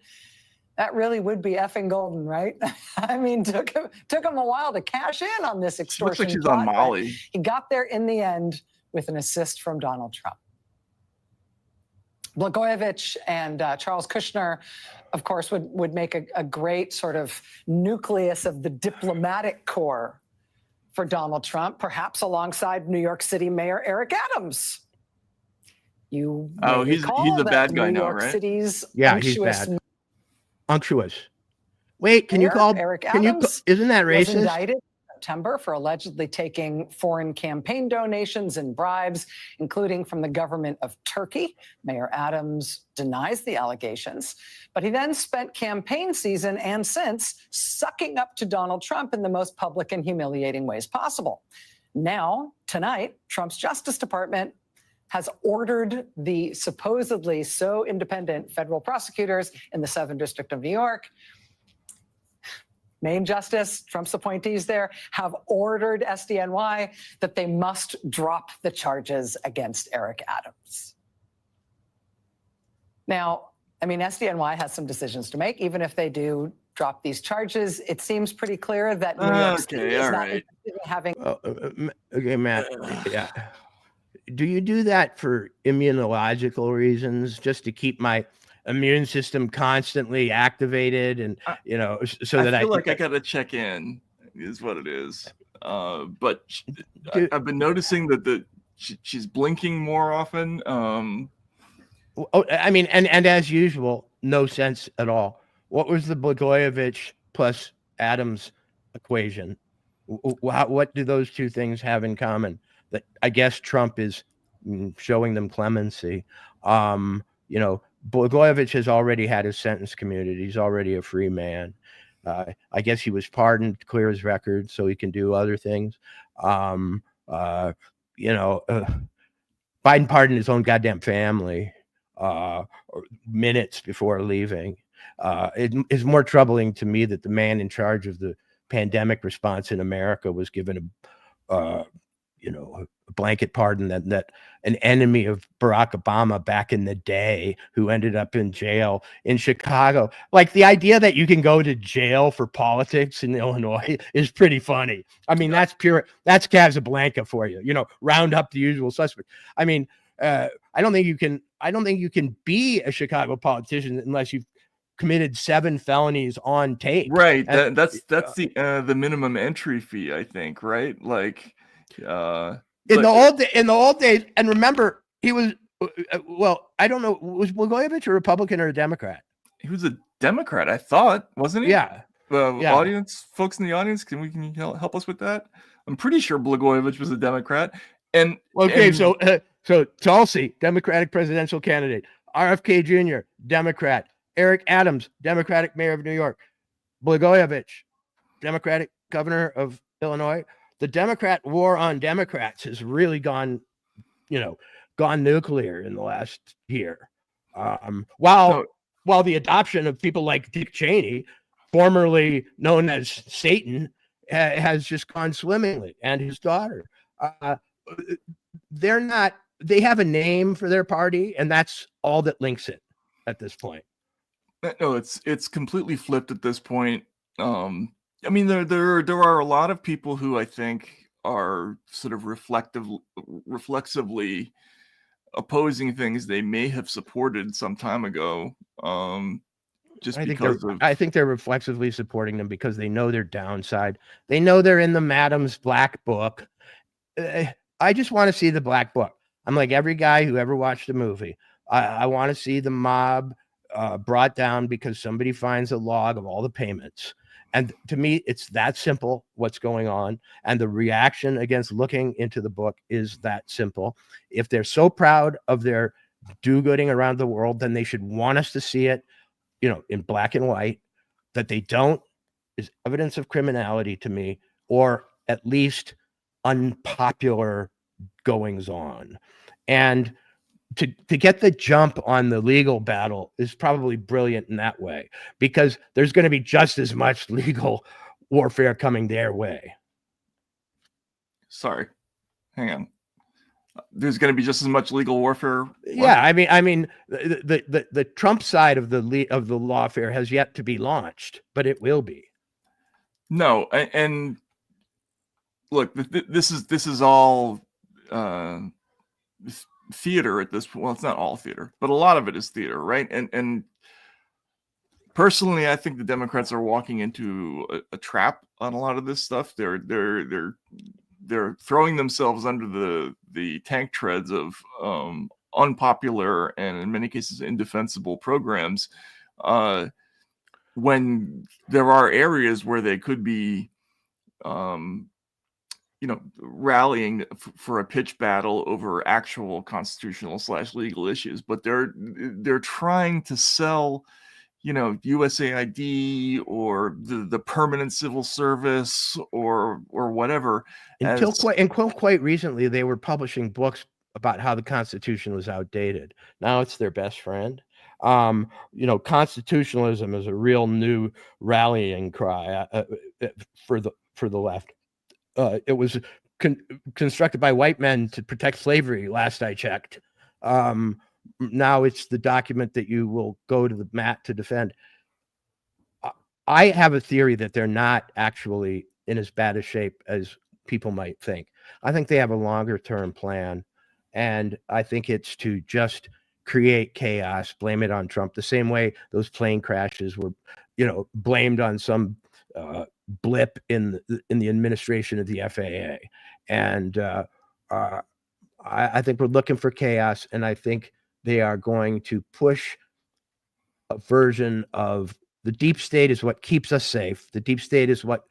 K: that really would be effing golden, right? I mean, took him a while to cash in on this extortion.
A: Looks like she's
K: plot,
A: on Molly.
K: He got there in the end with an assist from Donald Trump. Blagojevich and Charles Kushner, of course, would make a great sort of nucleus of the diplomatic corps for Donald Trump, perhaps alongside New York City Mayor Eric Adams.
A: He's a bad guy now, right?
K: City's
B: he's bad. Unctuous. Wait, can you call
K: Eric Adams?
B: Isn't that racist?
K: Was indicted in September for allegedly taking foreign campaign donations and bribes, including from the government of Turkey. Mayor Adams denies the allegations, but he then spent campaign season and since sucking up to Donald Trump in the most public and humiliating ways possible. Now, tonight, Trump's Justice Department has ordered the supposedly so independent federal prosecutors in the 7th District of New York, Main Justice, Trump's appointees there, have ordered SDNY that they must drop the charges against Eric Adams. Now, SDNY has some decisions to make. Even if they do drop these charges, it seems pretty clear that New York City is not interested in having...
B: Okay, Matt, yeah. Do you do that for immunological reasons, just to keep my immune system constantly activated, and so that I
A: feel like I gotta check in is what it is. But I've been noticing that she's blinking more often. And
B: as usual, no sense at all. What was the Blagojevich plus Adams equation? What do those two things have in common? That I guess Trump is showing them clemency. Blagojevich has already had his sentence commuted. He's already a free man. I guess he was pardoned to clear his record so he can do other things. Biden pardoned his own goddamn family minutes before leaving. It is more troubling to me that the man in charge of the pandemic response in America was given a blanket pardon, that an enemy of Barack Obama back in the day who ended up in jail in Chicago. Like, the idea that you can go to jail for politics in Illinois is pretty funny. That's Casablanca for you, round up the usual suspects. I don't think you can be a Chicago politician unless you've committed 7 felonies on tape.
A: Right. That's the minimum entry fee, I think, right? Like,
B: in the old days, and remember, he was I don't know, was Blagojevich a Republican or a Democrat?
A: He was a Democrat, I thought, wasn't he?
B: Yeah.
A: Audience, folks in the audience, can you help us with that? I'm pretty sure Blagojevich was a Democrat. And so Tulsi, Democratic presidential candidate. RFK Jr., Democrat. Eric Adams, Democratic mayor of New York. Blagojevich, Democratic governor of Illinois. The Democrat war on Democrats has really gone nuclear in the last year. While the adoption of people like Dick Cheney, formerly known as Satan, has just gone swimmingly, and his daughter. They have a name for their party, and that's all that links it at this point. No, it's completely flipped at this point. There are a lot of people who I think are sort of reflexively opposing things they may have supported some time ago. I
B: think they're reflexively supporting them because they know their downside. They know they're in the Madam's Black Book. I just want to see the Black Book. I'm like every guy who ever watched a movie. I want to see the mob brought down because somebody finds a log of all the payments. And to me, it's that simple, what's going on. And the reaction against looking into the book is that simple. If they're so proud of their do-gooding around the world, then they should want us to see it, in black and white. That they don't is evidence of criminality to me, or at least unpopular goings on. And to get the jump on the legal battle is probably brilliant in that way, because there's going to be just as much legal warfare coming their way.
A: Sorry, hang on. There's going to be just as much legal warfare. What?
B: Yeah, I mean, the Trump side of the lawfare has yet to be launched, but it will be.
A: No, and look, this is all theater at this point. Well, it's not all theater, but a lot of it is theater, right? And personally, I think the Democrats are walking into a trap on a lot of this stuff. They're throwing themselves under the tank treads of unpopular and in many cases indefensible programs, when there are areas where they could be rallying for a pitch battle over actual constitutional / legal issues, but they're trying to sell USAID or the permanent civil service or whatever.
B: Until quite recently, they were publishing books about how the Constitution was outdated. Now it's their best friend. Constitutionalism is a real new rallying cry for the left. It was constructed by white men to protect slavery, last I checked. Now it's the document that you will go to the mat to defend. I have a theory that they're not actually in as bad a shape as people might think. I think they have a longer term plan, and I think it's to just create chaos, blame it on Trump, the same way those plane crashes were, blamed on some blip in the administration of the FAA. And I think we're looking for chaos, and I think they are going to push a version of the deep state is what keeps us safe. The deep state is what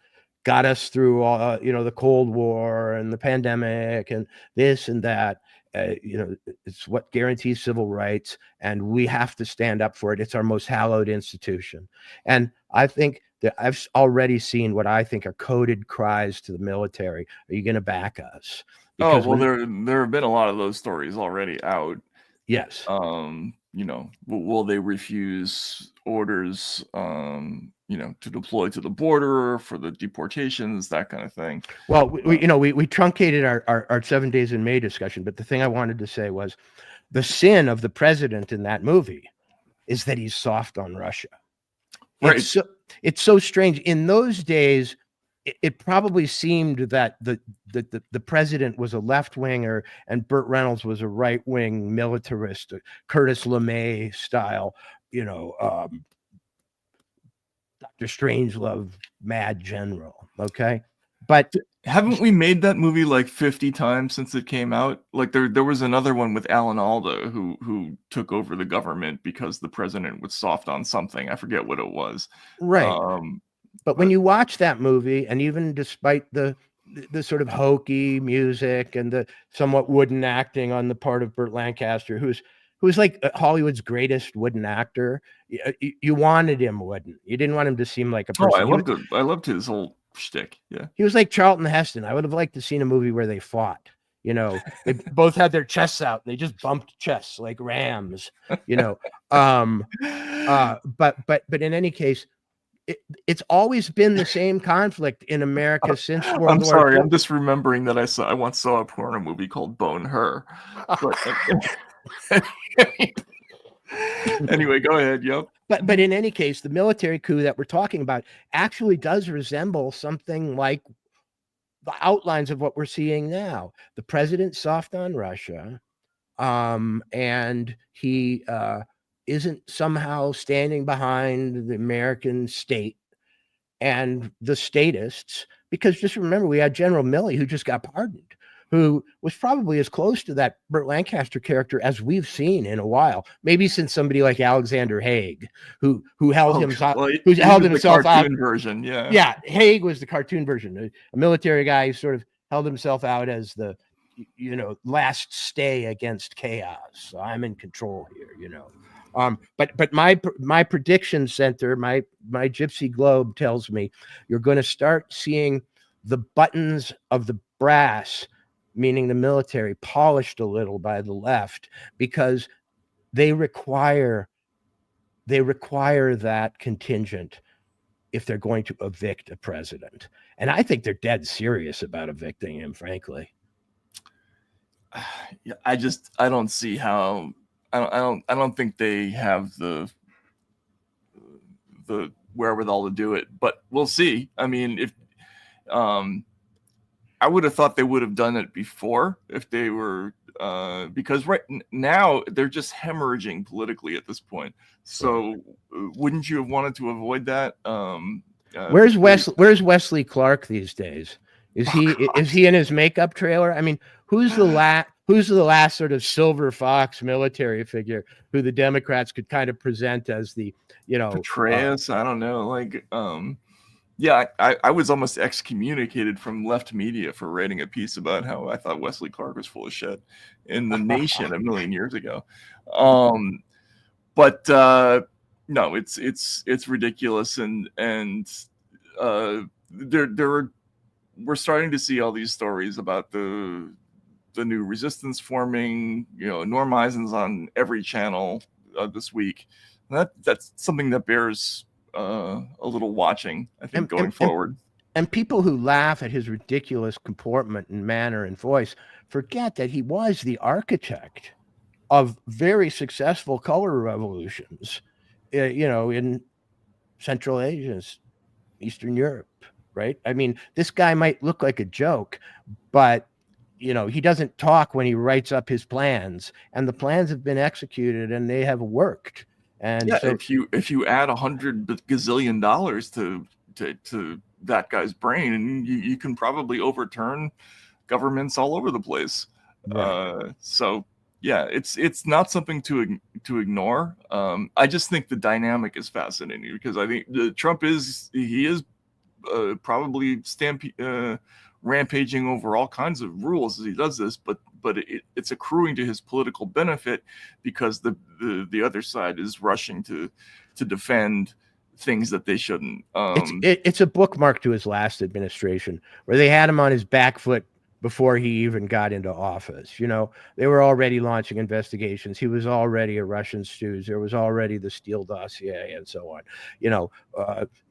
B: got us through the Cold War and the pandemic and this and that. It's what guarantees civil rights, and we have to stand up for it. It's our most hallowed institution. And I think that I've already seen what I think are coded cries to the military. Are you going to back us? Because
A: there have been a lot of those stories already out.
B: Yes.
A: Will they refuse orders, to deploy to the border for the deportations, that kind of thing?
B: Well, we truncated our 7 days in May discussion, but the thing I wanted to say was the sin of the president in that movie is that he's soft on Russia.
A: Right.
B: It's so strange. In those days, it probably seemed that the president was a left-winger and Burt Reynolds was a right-wing militarist, a Curtis LeMay style, Dr. Strangelove mad general. Okay. But
A: haven't we made that movie like 50 times since it came out? Like there was another one with Alan Alda who took over the government because the president was soft on something. I forget what it was.
B: Right. But when you watch that movie, and even despite the sort of hokey music and the somewhat wooden acting on the part of Burt Lancaster, who's like Hollywood's greatest wooden actor, you wanted him wooden. You didn't want him to seem like a person.
A: I loved his whole shtick. Yeah,
B: he was like Charlton Heston. I would have liked to seen a movie where they fought. They both had their chests out and they just bumped chests like rams. But in any case, it's always been the same conflict in America since World War II.
A: I'm sorry, I'm just remembering that I once saw a porno movie called Bone Her. Anyway, go ahead. Yep.
B: But in any case, the military coup that we're talking about actually does resemble something like the outlines of what we're seeing now. The president's soft on Russia, and he isn't somehow standing behind the American state and the statists, because just remember, we had General Milley, who just got pardoned, who was probably as close to that Burt Lancaster character as we've seen in a while, maybe since somebody like Alexander Haig, who held himself, himself out.
A: Version, yeah.
B: Yeah, Haig was the cartoon version, a military guy who sort of held himself out as the last stay against chaos. So I'm in control here, But my prediction center, my gypsy globe tells me you're going to start seeing the buttons of the brass, meaning the military, polished a little by the left, because they require that contingent if they're going to evict a president. And I think they're dead serious about evicting him, frankly.
A: Yeah, I don't see how. I don't think they have the wherewithal to do it, but we'll see. I mean, if I would have thought they would have done it before if they were, because right now they're just hemorrhaging politically at this point. So wouldn't you have wanted to avoid that?
B: Where's Wesley Clark these days? Is he in his makeup trailer? I mean, who's the last sort of silver fox military figure who the Democrats could kind of present as the,
A: Petraeus? I don't know. Like, yeah, I was almost excommunicated from left media for writing a piece about how I thought Wesley Clark was full of shit in The Nation a million years ago. But no, it's ridiculous, and we're starting to see all these stories about the new resistance forming. Norm Eisen's on every channel this week. That's something that bears a little watching, I think, going forward.
B: And people who laugh at his ridiculous comportment and manner and voice forget that he was the architect of very successful color revolutions, in Central Asia, Eastern Europe, right? I mean, this guy might look like a joke, but he doesn't talk when he writes up his plans, and the plans have been executed and they have worked. And
A: yeah,
B: so
A: if you add $100 gazillion to that guy's brain, and you can probably overturn governments all over the place. Right. So yeah, it's not something to ignore. I just think the dynamic is fascinating, because I think Trump is probably rampaging over all kinds of rules as he does this, but it's accruing to his political benefit, because the other side is rushing to defend things that they shouldn't.
B: It's a bookmark to his last administration, where they had him on his back foot before he even got into office. They were already launching investigations. He was already a Russian stooge. There was already the Steele dossier and so on.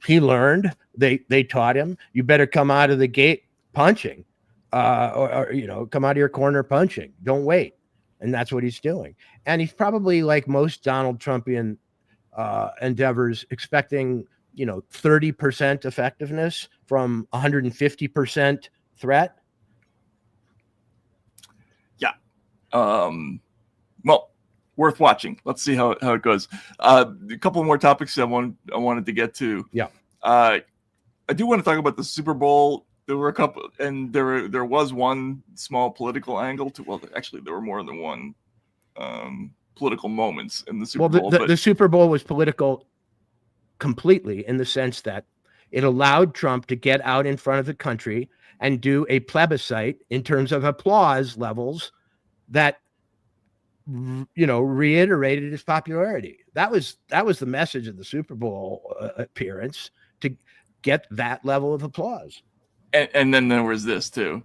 B: He learned. They taught him, you better come out of the gate punching, or come out of your corner punching. Don't wait. And that's what he's doing. And he's probably, like most Donald Trumpian endeavors, expecting 30% effectiveness from 150% threat.
A: Yeah. Well, worth watching. Let's see how it goes. A couple more topics I wanted to get to.
B: Yeah.
A: I do want to talk about the Super Bowl. There were a couple, and there was one small political angle to. Well, actually, there were more than one political moments in the Super Bowl.
B: The Super Bowl was political completely, in the sense that it allowed Trump to get out in front of the country and do a plebiscite in terms of applause levels that reiterated his popularity. That was the message of the Super Bowl appearance, to get that level of applause.
A: And then there was this too.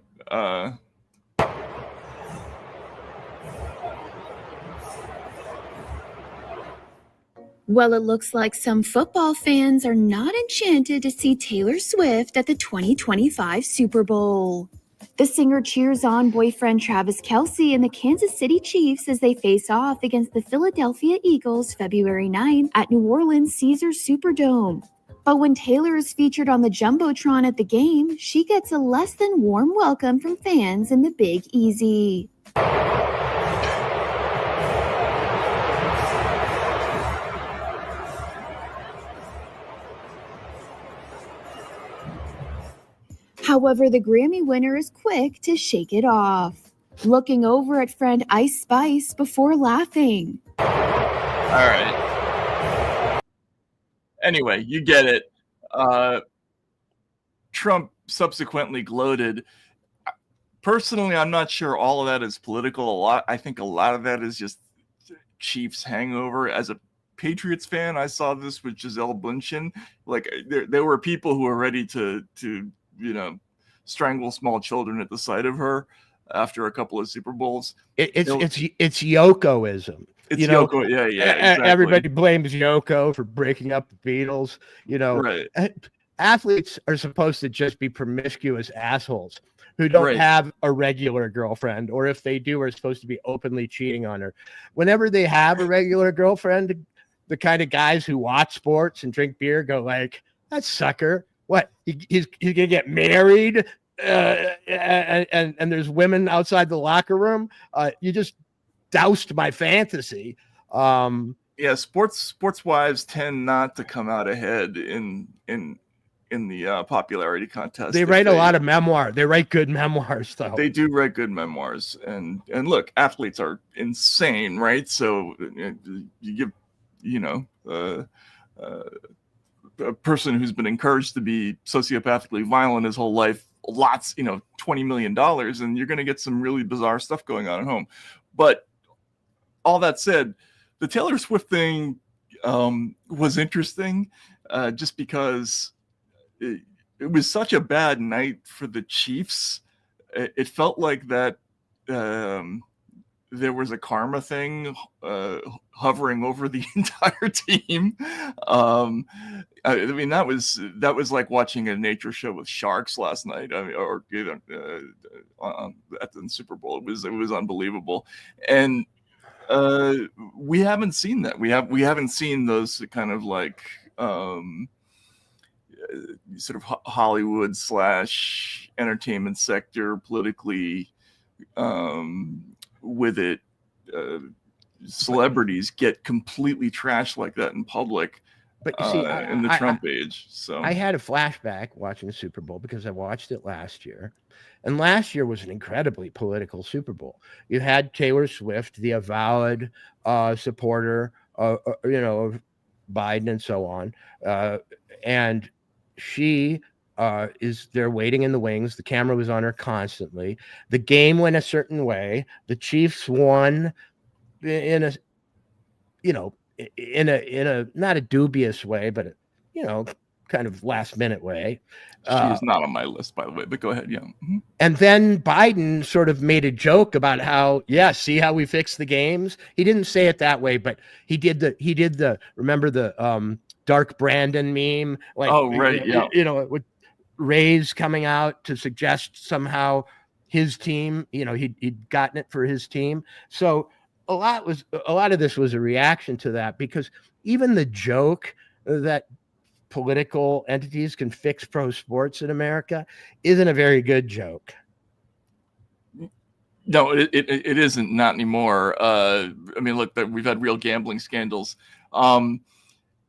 L: Well, it looks like some football fans are not enchanted to see Taylor Swift at the 2025 Super Bowl. The singer cheers on boyfriend Travis Kelce and the Kansas City Chiefs as they face off against the Philadelphia Eagles February 9th at New Orleans Caesars Superdome. But when Taylor is featured on the Jumbotron at the game, she gets a less than warm welcome from fans in the Big Easy. However, the Grammy winner is quick to shake it off, looking over at friend Ice Spice before laughing.
A: All right. Anyway, you get it. Trump subsequently gloated. Personally, I'm not sure all of that is political. I think a lot of that is just Chiefs hangover. As a Patriots fan, I saw this with Gisele Bündchen. Like there were people who were ready to strangle small children at the sight of her after a couple of Super Bowls.
B: It's Yokoism.
A: It's Yoko, yeah, exactly.
B: Everybody blames Yoko for breaking up the Beatles.
A: Right.
B: Athletes are supposed to just be promiscuous assholes who don't have a regular girlfriend, or if they do, are supposed to be openly cheating on her. Whenever they have a regular girlfriend, the kind of guys who watch sports and drink beer go like, "That sucker, what? He's gonna get married?" And there's women outside the locker room. You just doused my fantasy.
A: Yeah, sports wives tend not to come out ahead in the popularity contest.
B: They write a lot of memoir. They write good memoirs, though.
A: They do write good memoirs, and look, athletes are insane, right? So you give a person who's been encouraged to be sociopathically violent his whole life lots, $20 million, and you're going to get some really bizarre stuff going on at home. But all that said, the Taylor Swift thing was interesting just because it was such a bad night for the Chiefs. It felt like that there was a karma thing hovering over the entire team. I mean, that was like watching a nature show with sharks last night. I mean, at the Super Bowl, it was unbelievable, and we haven't seen that. We haven't seen those kind of like sort of Hollywood / entertainment sector politically with it. Celebrities get completely trashed like that in public.
B: But you see,
A: in the Trump age. So
B: I had a flashback watching the Super Bowl because I watched it last year. And last year was an incredibly political Super Bowl. You had Taylor Swift, the avowed supporter of Biden and so on. And she is there waiting in the wings. The camera was on her constantly. The game went a certain way. The Chiefs won in a not a dubious way, but kind of last minute way.
A: She's not on my list, by the way, but go ahead. Yeah. Mm-hmm.
B: And then Biden sort of made a joke about how, see how we fix the games. He didn't say it that way, but he did the remember the Dark Brandon meme? Like,
A: oh, right. Yeah.
B: With Rays coming out to suggest somehow his team, he'd gotten it for his team. So a lot of this was a reaction to that, because even the joke that political entities can fix pro sports in America isn't a very good joke.
A: No, it isn't, not anymore. I mean, look, we've had real gambling scandals.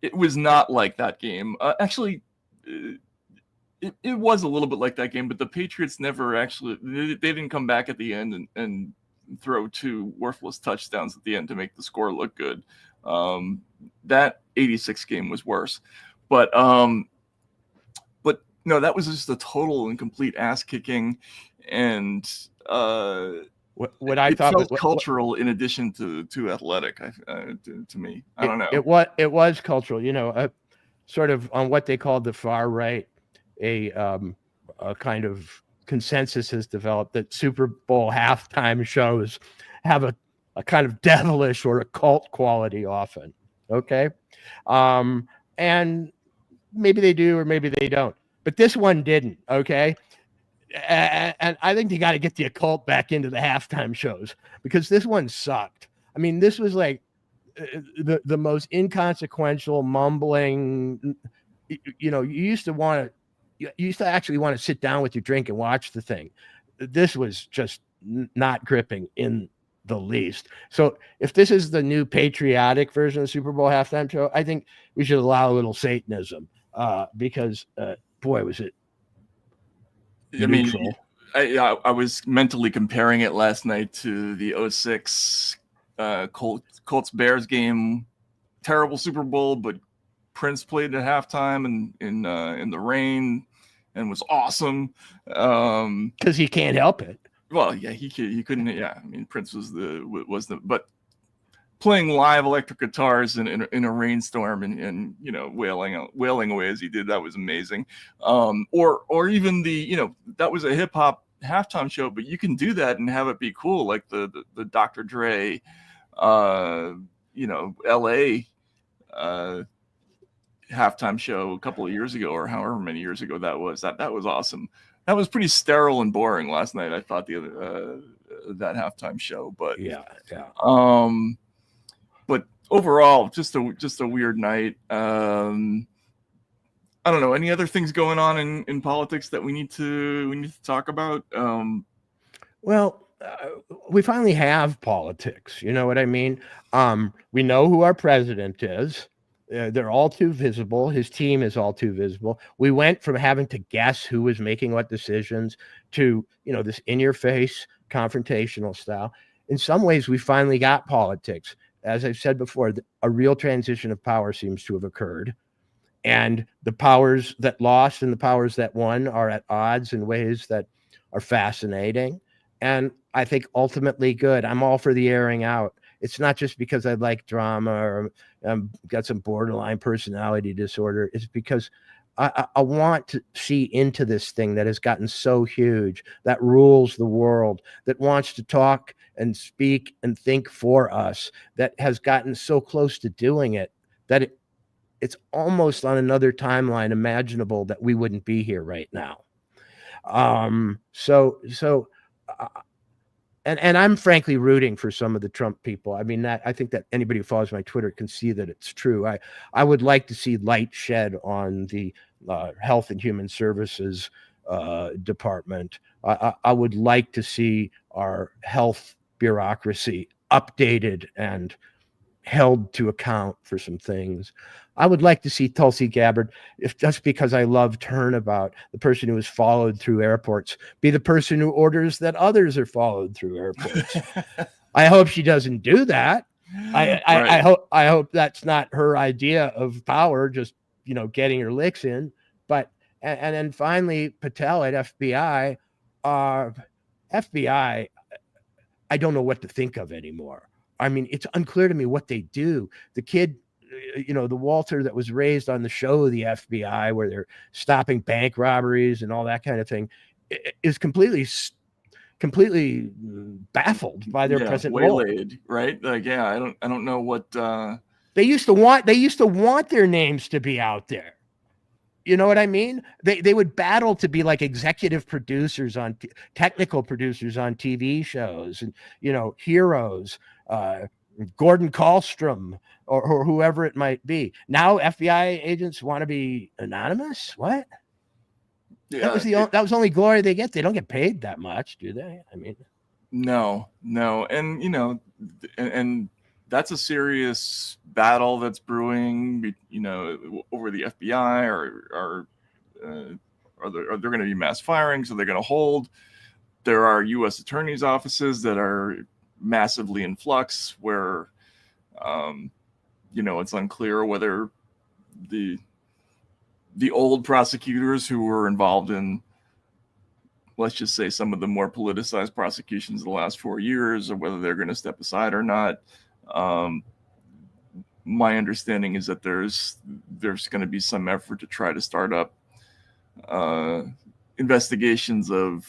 A: It was not like that game. Actually, it was a little bit like that game, but the Patriots never actually, they didn't come back at the end and throw 2 worthless touchdowns at the end to make the score look good. That 86 game was worse. But no, that was just a total and complete ass kicking, and
B: what I thought
A: was cultural in addition to athletic. To me, I don't know.
B: It was cultural, sort of on what they called the far right. A kind of consensus has developed that Super Bowl halftime shows have a kind of devilish or occult quality often. Okay, and maybe they do, or maybe they don't. But this one didn't, okay? And I think you got to get the occult back into the halftime shows, because this one sucked. I mean, this was like the most inconsequential mumbling. You used to actually want to sit down with your drink and watch the thing. This was just not gripping in the least. So if this is the new patriotic version of the Super Bowl halftime show, I think we should allow a little Satanism. Because boy, was it neutral.
A: I was mentally comparing it last night to the 2006 Colts Bears game. Terrible Super Bowl, but Prince played at halftime and in the rain and was awesome.
B: Because he can't help it.
A: Well, yeah, he couldn't. Yeah, I mean, Prince was but playing live electric guitars in a rainstorm and wailing away as he did, that was amazing. Or even that was a hip hop halftime show, but you can do that and have it be cool, like the Dr. Dre, LA halftime show a couple of years ago, or however many years ago that was. That was awesome. That was pretty sterile and boring last night, I thought, that halftime show. But
B: yeah.
A: But overall, just a weird night. I don't know. Any other things going on in politics that we need to talk about?
B: Well, we finally have politics. You know what I mean? We know who our president is. They're all too visible. His team is all too visible. We went from having to guess who was making what decisions to, this in-your-face confrontational style. In some ways, we finally got politics. As I've said before, a real transition of power seems to have occurred. And the powers that lost and the powers that won are at odds in ways that are fascinating. And I think ultimately good. I'm all for the airing out. It's not just because I like drama or got some borderline personality disorder. It's because I want to see into this thing that has gotten so huge, that rules the world, that wants to talk and speak and think for us, that has gotten so close to doing it that it's almost on another timeline imaginable that we wouldn't be here right now. And I'm frankly rooting for some of the Trump people. I mean, I think that anybody who follows my Twitter can see that it's true. I would like to see light shed on the Health and Human Services Department. I would like to see our health bureaucracy updated and held to account for some things. I would like to see Tulsi Gabbard, if just because I love Turnabout, the person who is followed through airports, be the person who orders that others are followed through airports. I hope she doesn't do that. I hope that's not her idea of power, just getting her licks in. But and then finally Patel at FBI. FBI, I don't know what to think of anymore. I mean, it's unclear to me what they do. The kid, the Walter that was raised on the show of the FBI, where they're stopping bank robberies and all that kind of thing, is completely baffled by their present
A: waylaid,
B: role.
A: Right? Like, yeah, I don't know what
B: they used to want their names to be out there. You know what I mean? They would battle to be like executive producers technical producers on TV shows, and heroes, Gordon Kallstrom or whoever it might be. Now FBI agents want to be anonymous. What? Yeah, that was the only glory they get. They don't get paid that much, do they? I mean,
A: no, and and that's a serious battle that's brewing, over the FBI, or are there going to be mass firings? Are they going to hold? There are U.S. attorneys' offices that are massively in flux, where, it's unclear whether the old prosecutors who were involved in, let's just say, some of the more politicized prosecutions of the last 4 years, or whether they're going to step aside or not. My understanding is that there's going to be some effort to try to start up investigations of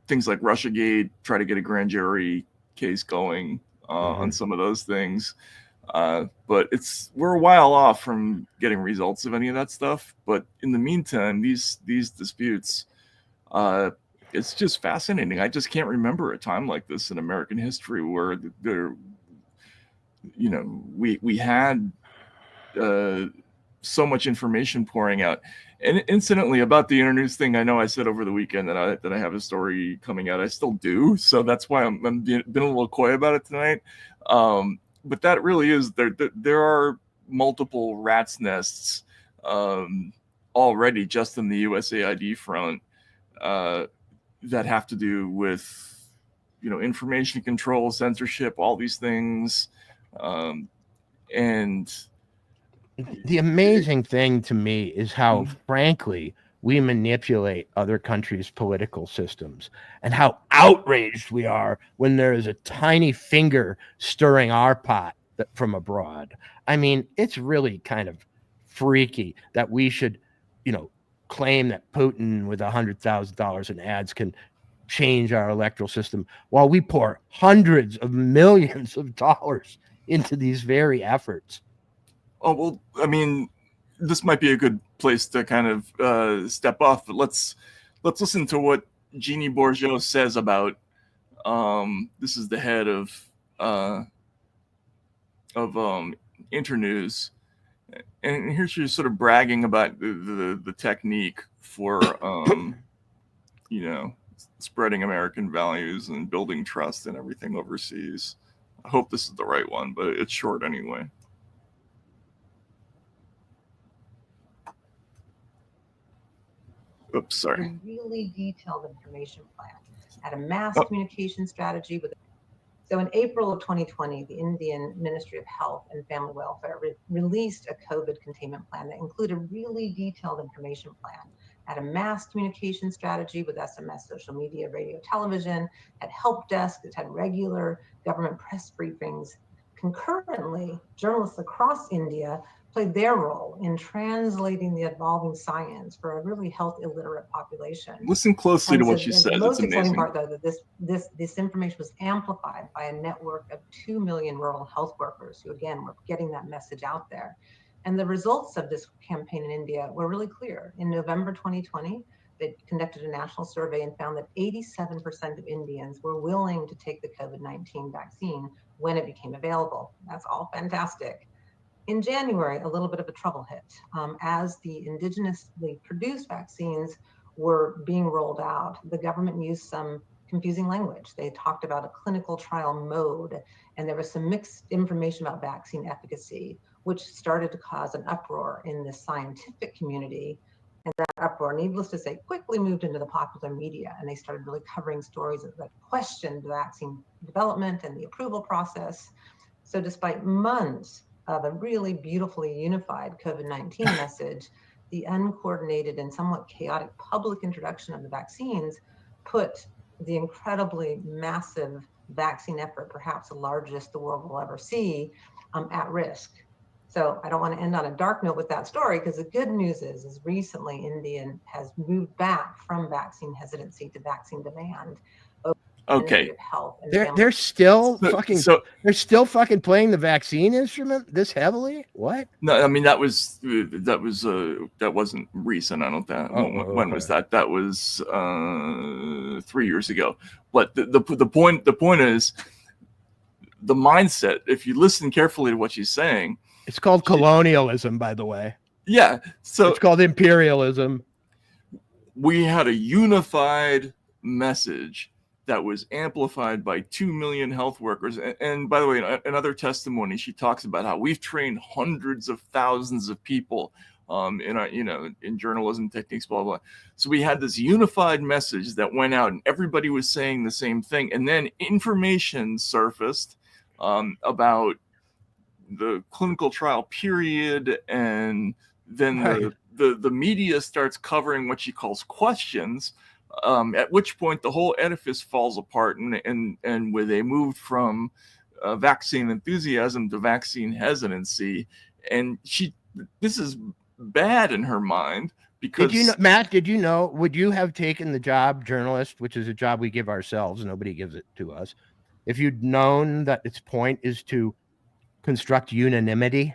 A: things like Russiagate, try to get a grand jury case going on some of those things. But we're a while off from getting results of any of that stuff. But in the meantime, these disputes, it's just fascinating. I just can't remember a time like this in American history where we had so much information pouring out. And incidentally, about the Internews thing, I know I said over the weekend that I have a story coming out. I still do, so that's why I'm been a little coy about it tonight. But that really is there are multiple rat's nests already just in the USAID front that have to do with information control, censorship, all these things. And
B: the amazing thing to me is how, frankly, we manipulate other countries' political systems, and how outraged we are when there is a tiny finger stirring our pot from abroad. I mean, it's really kind of freaky that we should, claim that Putin with $100,000 in ads can change our electoral system while we pour hundreds of millions of dollars into these very efforts.
A: Oh, well, I mean, this might be a good place to kind of step off, but let's listen to what Jeannie Bourgeot says about this is the head of Internews, and here she's sort of bragging about the technique for spreading American values and building trust and everything overseas. I hope this is the right one, but it's short anyway. Oops, sorry.
M: A really detailed information plan, had a mass communication strategy with. So in April of 2020, the Indian Ministry of Health and Family Welfare released a COVID containment plan that included a really detailed information plan, had a mass communication strategy with SMS, social media, radio, television, had help desk, it had regular government press briefings. Concurrently, journalists across India played their role in translating the evolving science for a really health illiterate population.
A: Listen closely to what she says.
M: The most exciting
A: amazing
M: part, though, that this information was amplified by a network of 2 million rural health workers who, again, were getting that message out there. And the results of this campaign in India were really clear. In November 2020, they conducted a national survey and found that 87% of Indians were willing to take the COVID-19 vaccine when it became available. That's all fantastic. In January, a little bit of a trouble hit. As the indigenously produced vaccines were being rolled out, the government used some confusing language. They talked about a clinical trial mode, and there was some mixed information about vaccine efficacy, which started to cause an uproar in the scientific community. And that uproar, needless to say, quickly moved into the popular media, and they started really covering stories that questioned the vaccine development and the approval process. So despite months of a really beautifully unified COVID-19 message, the uncoordinated and somewhat chaotic public introduction of the vaccines put the incredibly massive vaccine effort, perhaps the largest the world will ever see, at risk. So I don't want to end on a dark note with that story, because the good news is recently India has moved back from vaccine hesitancy to vaccine demand.
A: Okay.
B: They're still fucking playing the vaccine instrument this heavily. What?
A: No, I mean that wasn't recent. I don't think. When was that? That was 3 years ago. But the point is the mindset. If you listen carefully to what she's saying,
B: it's called colonialism, by the way.
A: Yeah. So
B: it's called imperialism.
A: We had a unified message that was amplified by 2 million health workers. And by the way, in other testimony, she talks about how we've trained hundreds of thousands of people in journalism techniques, blah, blah. So we had this unified message that went out and everybody was saying the same thing. And then information surfaced about the clinical trial period. And then the media starts covering what she calls questions. At which point the whole edifice falls apart, and where they moved from vaccine enthusiasm to vaccine hesitancy, and this is bad in her mind because.
B: Matt? Did you know? Would you have taken the job journalist, which is a job we give ourselves, nobody gives it to us, if you'd known that its point is to construct unanimity?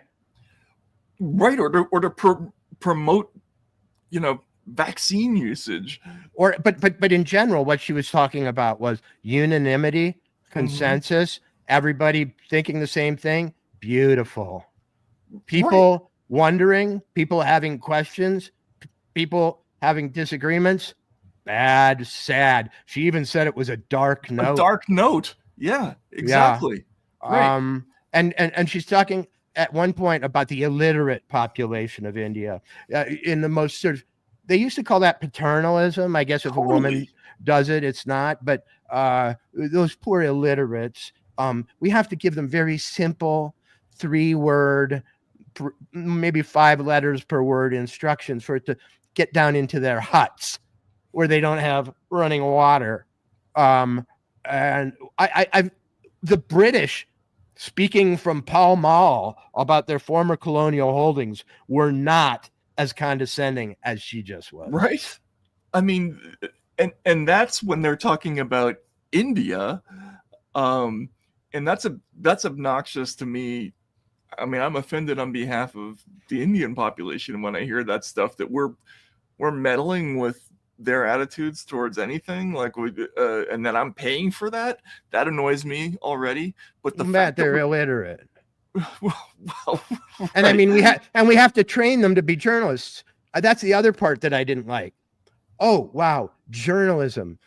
A: Right, or to promote, vaccine usage,
B: but in general, what she was talking about was unanimity, consensus, everybody thinking the same thing. Beautiful. People wondering, people having questions, people having disagreements. Bad, sad. She even said it was a dark note.
A: A dark note. Yeah, exactly.
B: Yeah. And she's talking at one point about the illiterate population of India, in the most sort of. They used to call that paternalism. I guess if a woman does it, it's not. But those poor illiterates, we have to give them very simple 3-word, maybe 5 letters per word instructions for it to get down into their huts where they don't have running water. And I've the British, speaking from Pall Mall about their former colonial holdings, were not as condescending as she just was.
A: Right. I mean, and that's when they're talking about India. And that's obnoxious to me. I mean, I'm offended on behalf of the Indian population when I hear that stuff, that we're meddling with their attitudes towards anything, like and then I'm paying for that. That annoys me already. But the fact
B: they're illiterate.
A: well,
B: and right. I mean, we have to train them to be journalists. That's the other part that I didn't like. Oh, wow, journalism.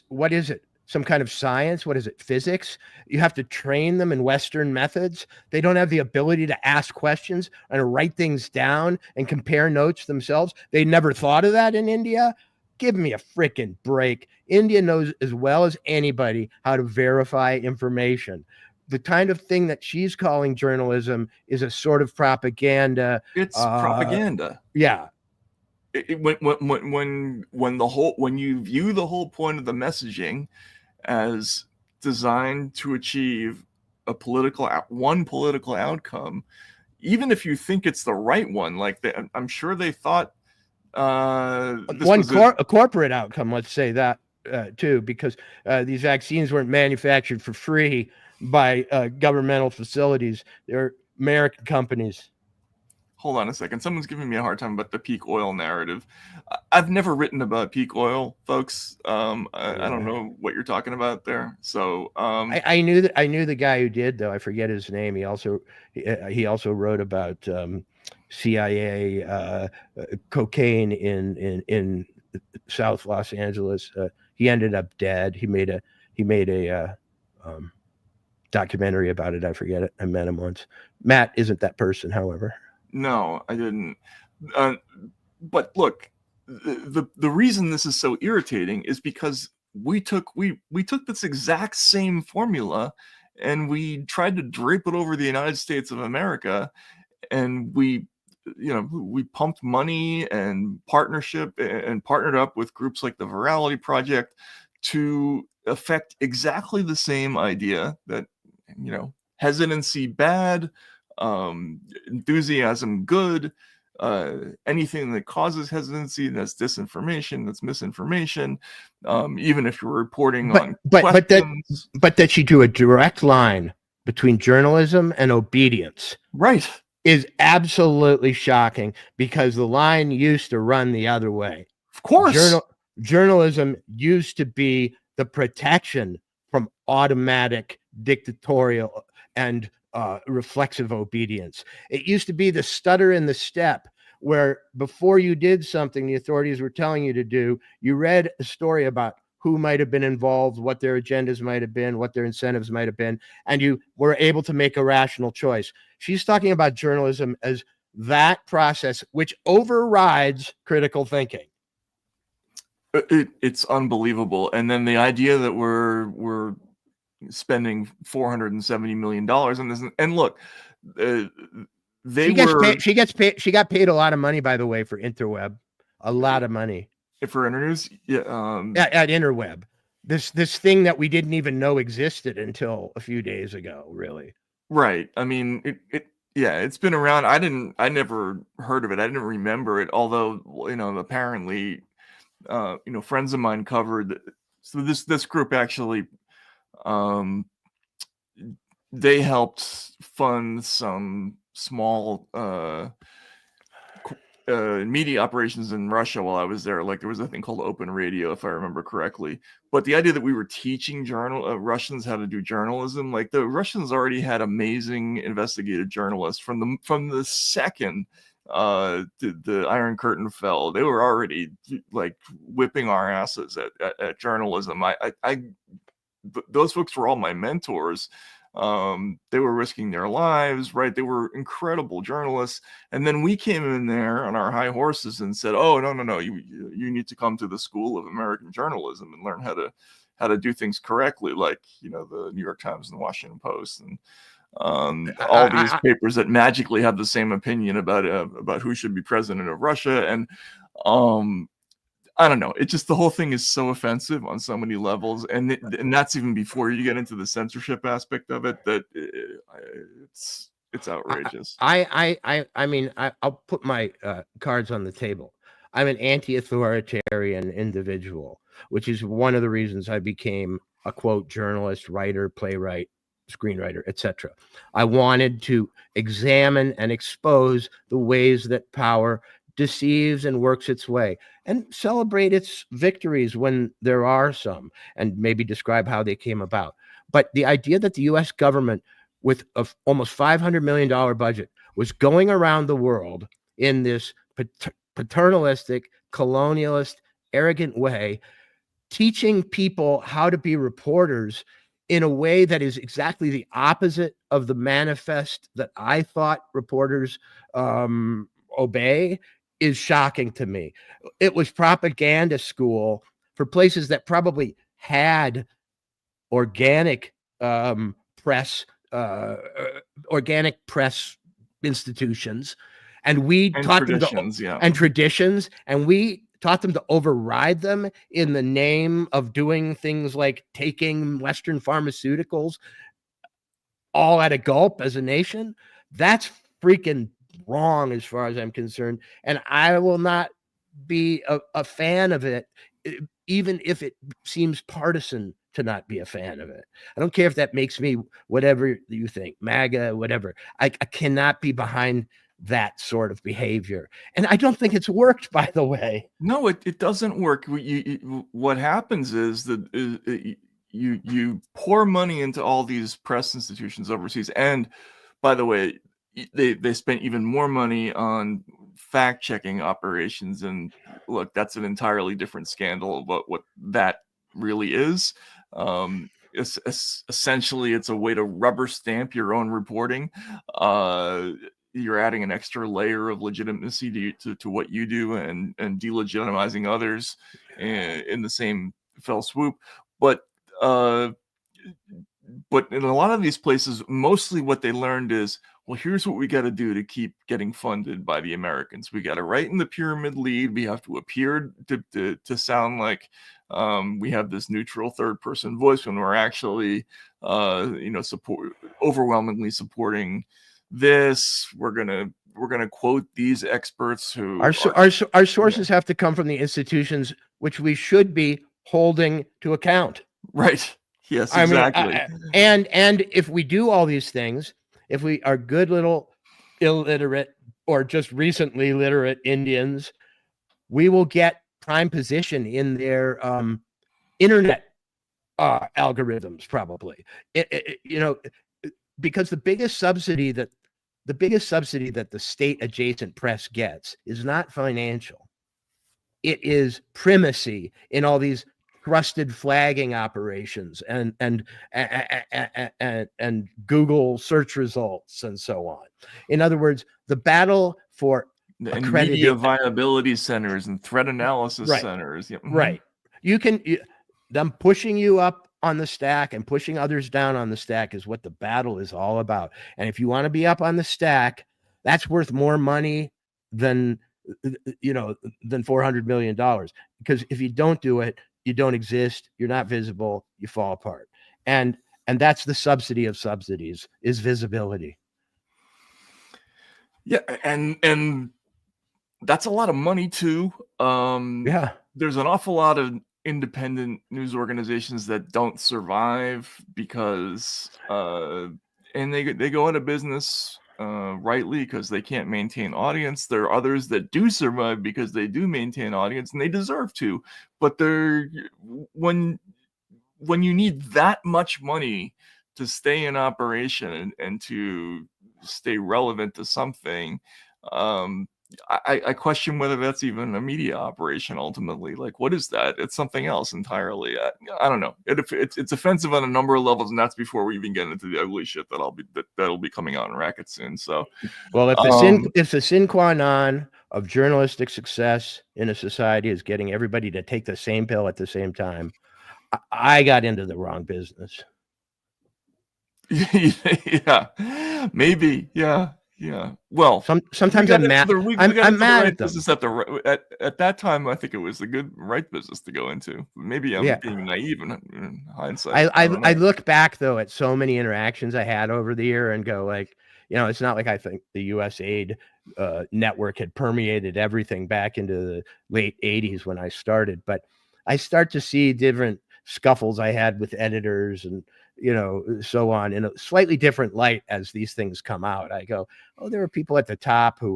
B: What is it? Some kind of science? What is it? Physics? You have to train them in Western methods. They don't have the ability to ask questions and write things down and compare notes themselves. They never thought of that in India. Give me a freaking break. India knows as well as anybody how to verify information. The kind of thing that she's calling journalism is a sort of propaganda.
A: It's propaganda.
B: Yeah.
A: When you view the whole point of the messaging as designed to achieve one political outcome, even if you think it's the right one, like I'm sure they thought
B: a corporate outcome, let's say that too, because these vaccines weren't manufactured for free by governmental facilities. They're American companies.
A: Hold on a second. Someone's giving me a hard time about the peak oil narrative. I've never written about peak oil, folks. I don't know what you're talking about there. So
B: I knew the guy who did, though. I forget his name. He also wrote about CIA cocaine in South Los Angeles. He ended up dead. He made a documentary about it. I forget it. I met him once. Matt isn't that person, however.
A: No, I didn't. But look, the reason this is so irritating is because we took this exact same formula and we tried to drape it over the United States of America, and we pumped money and partnership and partnered up with groups like the Virality Project to affect exactly the same idea that, hesitancy bad, enthusiasm good, anything that causes hesitancy, that's disinformation, that's misinformation, even if you're reporting on questions.
B: But that she drew a direct line between journalism and obedience,
A: right,
B: is absolutely shocking, because the line used to run the other way.
A: Of course,
B: journalism used to be the protection from automatic dictatorial and reflexive obedience. It used to be the stutter in the step, where before you did something the authorities were telling you to do, you read a story about who might have been involved, what their agendas might have been, what their incentives might have been, and you were able to make a rational choice. She's talking about journalism as that process which overrides critical thinking.
A: It's unbelievable. And then the idea that we're spending $470 million on this, and look,
B: she got paid a lot of money, by the way, for interweb, a lot of money
A: for internews.
B: At interweb, this thing that we didn't even know existed until a few days ago, really.
A: Right. I mean, it's been around. I never heard of it. I didn't remember it, although apparently friends of mine covered. So this group actually, they helped fund some small media operations in Russia while I was there. Like, there was a thing called Open Radio, if I remember correctly. But the idea that we were teaching Russians how to do journalism, like, the Russians already had amazing investigative journalists from the second the Iron Curtain fell. They were already like whipping our asses at journalism. Those folks were all my mentors. They were risking their lives, right? They were incredible journalists. And then we came in there on our high horses and said, "Oh, no, you need to come to the School of American Journalism and learn how to do things correctly," like, the New York Times and the Washington Post and all these papers that magically have the same opinion about who should be president of Russia. And I don't know. It just, the whole thing is so offensive on so many levels, and that's even before you get into the censorship aspect of it. That it's outrageous.
B: I mean, I'll put my cards on the table. I'm an anti-authoritarian individual, which is one of the reasons I became a quote journalist, writer, playwright, screenwriter, etc. I wanted to examine and expose the ways that power deceives and works its way, and celebrate its victories when there are some, and maybe describe how they came about. But the idea that the US government, with a almost $500 million budget, was going around the world in this paternalistic, colonialist, arrogant way, teaching people how to be reporters in a way that is exactly the opposite of the manifest that I thought reporters obey, is shocking to me. It was propaganda school for places that probably had organic press institutions, and we taught them traditions, and we taught them to override them in the name of doing things like taking Western pharmaceuticals all at a gulp as a nation. That's freaking wrong as far as I'm concerned, and I will not be a fan of it, even if it seems partisan to not be a fan of it. I don't care if that makes me whatever you think, MAGA, whatever. I cannot be behind that sort of behavior, and I don't think it's worked, by the way.
A: No, it doesn't work. What happens is that you pour money into all these press institutions overseas, and by the way, they spent even more money on fact-checking operations, and look, that's an entirely different scandal about what that really is. Essentially, it's a way to rubber stamp your own reporting. You're adding an extra layer of legitimacy to what you do, and delegitimizing others in the same fell swoop. But in a lot of these places, mostly what they learned is, well, here's what we got to do to keep getting funded by the Americans. We got to write in the pyramid lead. We have to appear to sound like we have this neutral third person voice when we're actually, overwhelmingly supporting this. We're gonna quote these experts who
B: our sources have to come from the institutions which we should be holding to account.
A: Right. Yes, exactly.
B: And if we do all these things, if we are good little illiterate or just recently literate Indians, we will get prime position in their internet algorithms, probably. Because the biggest subsidy that the state adjacent press gets is not financial. It is primacy in all these trusted flagging operations and Google search results and so on. In other words, the battle for
A: media viability centers and threat analysis centers. Yep.
B: Right. Them pushing you up on the stack and pushing others down on the stack is what the battle is all about. And if you want to be up on the stack, that's worth more money than $400 million. Because if you don't do it, you don't exist, you're not visible, you fall apart. And that's the subsidy of subsidies, is visibility.
A: Yeah, and that's a lot of money too. There's an awful lot of independent news organizations that don't survive because and they go out of business rightly because they can't maintain audience. There are others that do survive because they do maintain audience, and they deserve to. But when you need that much money to stay in operation and to stay relevant to something, I question whether that's even a media operation ultimately. Like, what is that? It's something else entirely. I don't know. It's offensive on a number of levels, and that's before we even get into the ugly shit that'll be coming out in Racket soon. So,
B: well, if the sine qua non of journalistic success in a society is getting everybody to take the same pill at the same time, I got into the wrong business.
A: Yeah, maybe. Yeah. Yeah. Well,
B: sometimes I'm mad. I'm mad at them.
A: At that time, I think it was the good right business to go into. Maybe I'm being naive in hindsight.
B: I look back though at so many interactions I had over the year and go like, it's not like I think the U.S. aid network had permeated everything back into the late 80s when I started, but I start to see different scuffles I had with editors and so on in a slightly different light as these things come out. I go, oh, there were people at the top who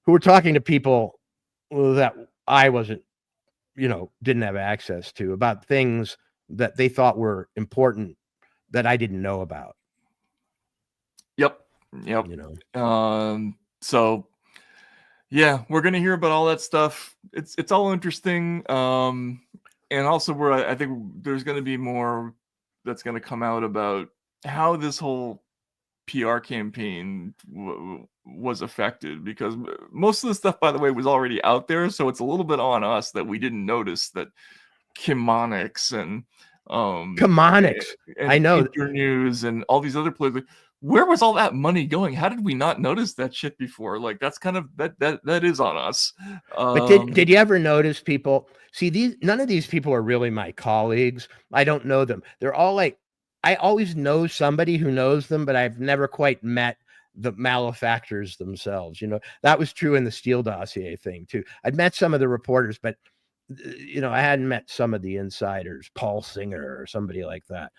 B: were talking to people that I wasn't, didn't have access to about things that they thought were important that I didn't know about.
A: Yep. So yeah, we're gonna hear about all that stuff. It's all interesting. And also I think there's gonna be more that's going to come out about how this whole PR campaign was affected, because most of the stuff, by the way, was already out there. So it's a little bit on us that we didn't notice that Chemonics and
B: I know
A: Internews and all these other places. Where was all that money going? How did we not notice that shit before? Like, that's kind of that is on us.
B: But did you ever notice people? See, none of these people are really my colleagues. I don't know them. They're all like, I always know somebody who knows them, but I've never quite met the malefactors themselves. That was true in the Steele dossier thing too. I'd met some of the reporters, but I hadn't met some of the insiders, Paul Singer or somebody like that.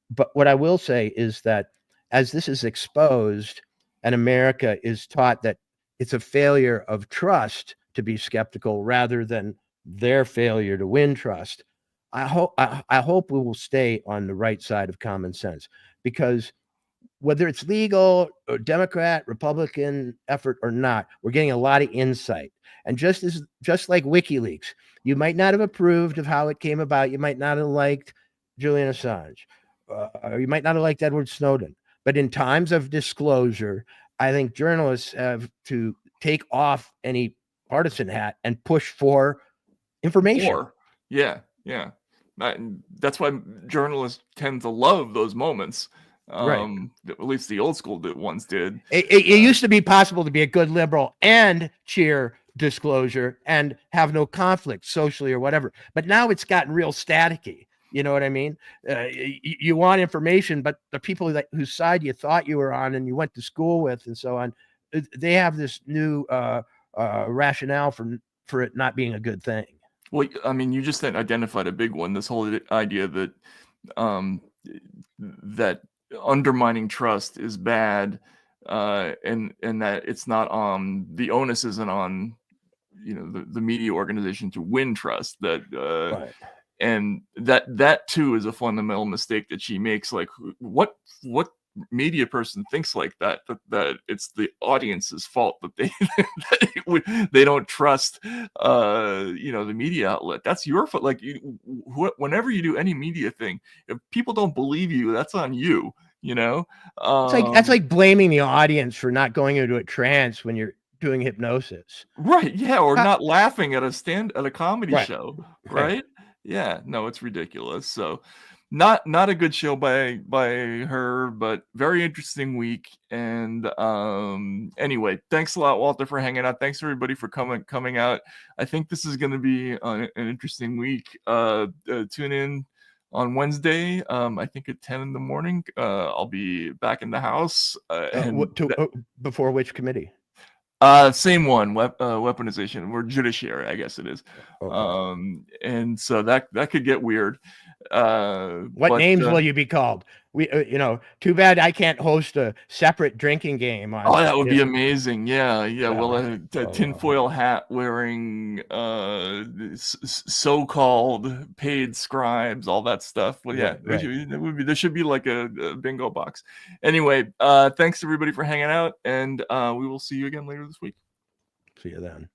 B: But what I will say is that as this is exposed and America is taught that it's a failure of trust to be skeptical rather than their failure to win trust, I hope we will stay on the right side of common sense, because whether it's legal or Democrat, Republican effort or not, we're getting a lot of insight. And just like WikiLeaks, you might not have approved of how it came about. You might not have liked Julian Assange. You might not have liked Edward Snowden. But in times of disclosure, I think journalists have to take off any partisan hat and push for information.
A: Yeah. That's why journalists tend to love those moments.
B: Right.
A: At least the old school ones did.
B: It used to be possible to be a good liberal and cheer disclosure and have no conflict socially or whatever. But now it's gotten real staticky. You know what I mean? You want information, but the people whose side you thought you were on and you went to school with and so on, they have this new rationale for it not being a good thing.
A: Well, I mean, you just identified a big one. This whole idea that that undermining trust is bad, and that it's not the onus isn't on the media organization to win trust. That
B: right.
A: And that too is a fundamental mistake that she makes. Like, what media person thinks like that it's the audience's fault that they don't trust the media outlet. That's your fault. Like, whenever you do any media thing, if people don't believe you, that's on you.
B: That's like blaming the audience for not going into a trance when you're doing hypnosis.
A: Right. Yeah. Or not laughing at a comedy show. Right. Yeah, no, it's ridiculous. So not a good show by her, but very interesting week. And anyway, thanks a lot, Walter, for hanging out. Thanks everybody for coming out. I think this is going to be an interesting week. Tune in on Wednesday, I think at 10 in the morning. I'll be back in the house.
B: Before which committee?
A: Same one, weaponization or judiciary, I guess it is.
B: Okay.
A: And so that could get weird.
B: What names will you be called? We, too bad I can't host a separate drinking game.
A: That would be amazing. Yeah. Well, a tinfoil hat wearing, so-called paid scribes, all that stuff. Well, yeah, right. There should be like a bingo box. Anyway, thanks everybody for hanging out, and we will see you again later this week.
B: See you then.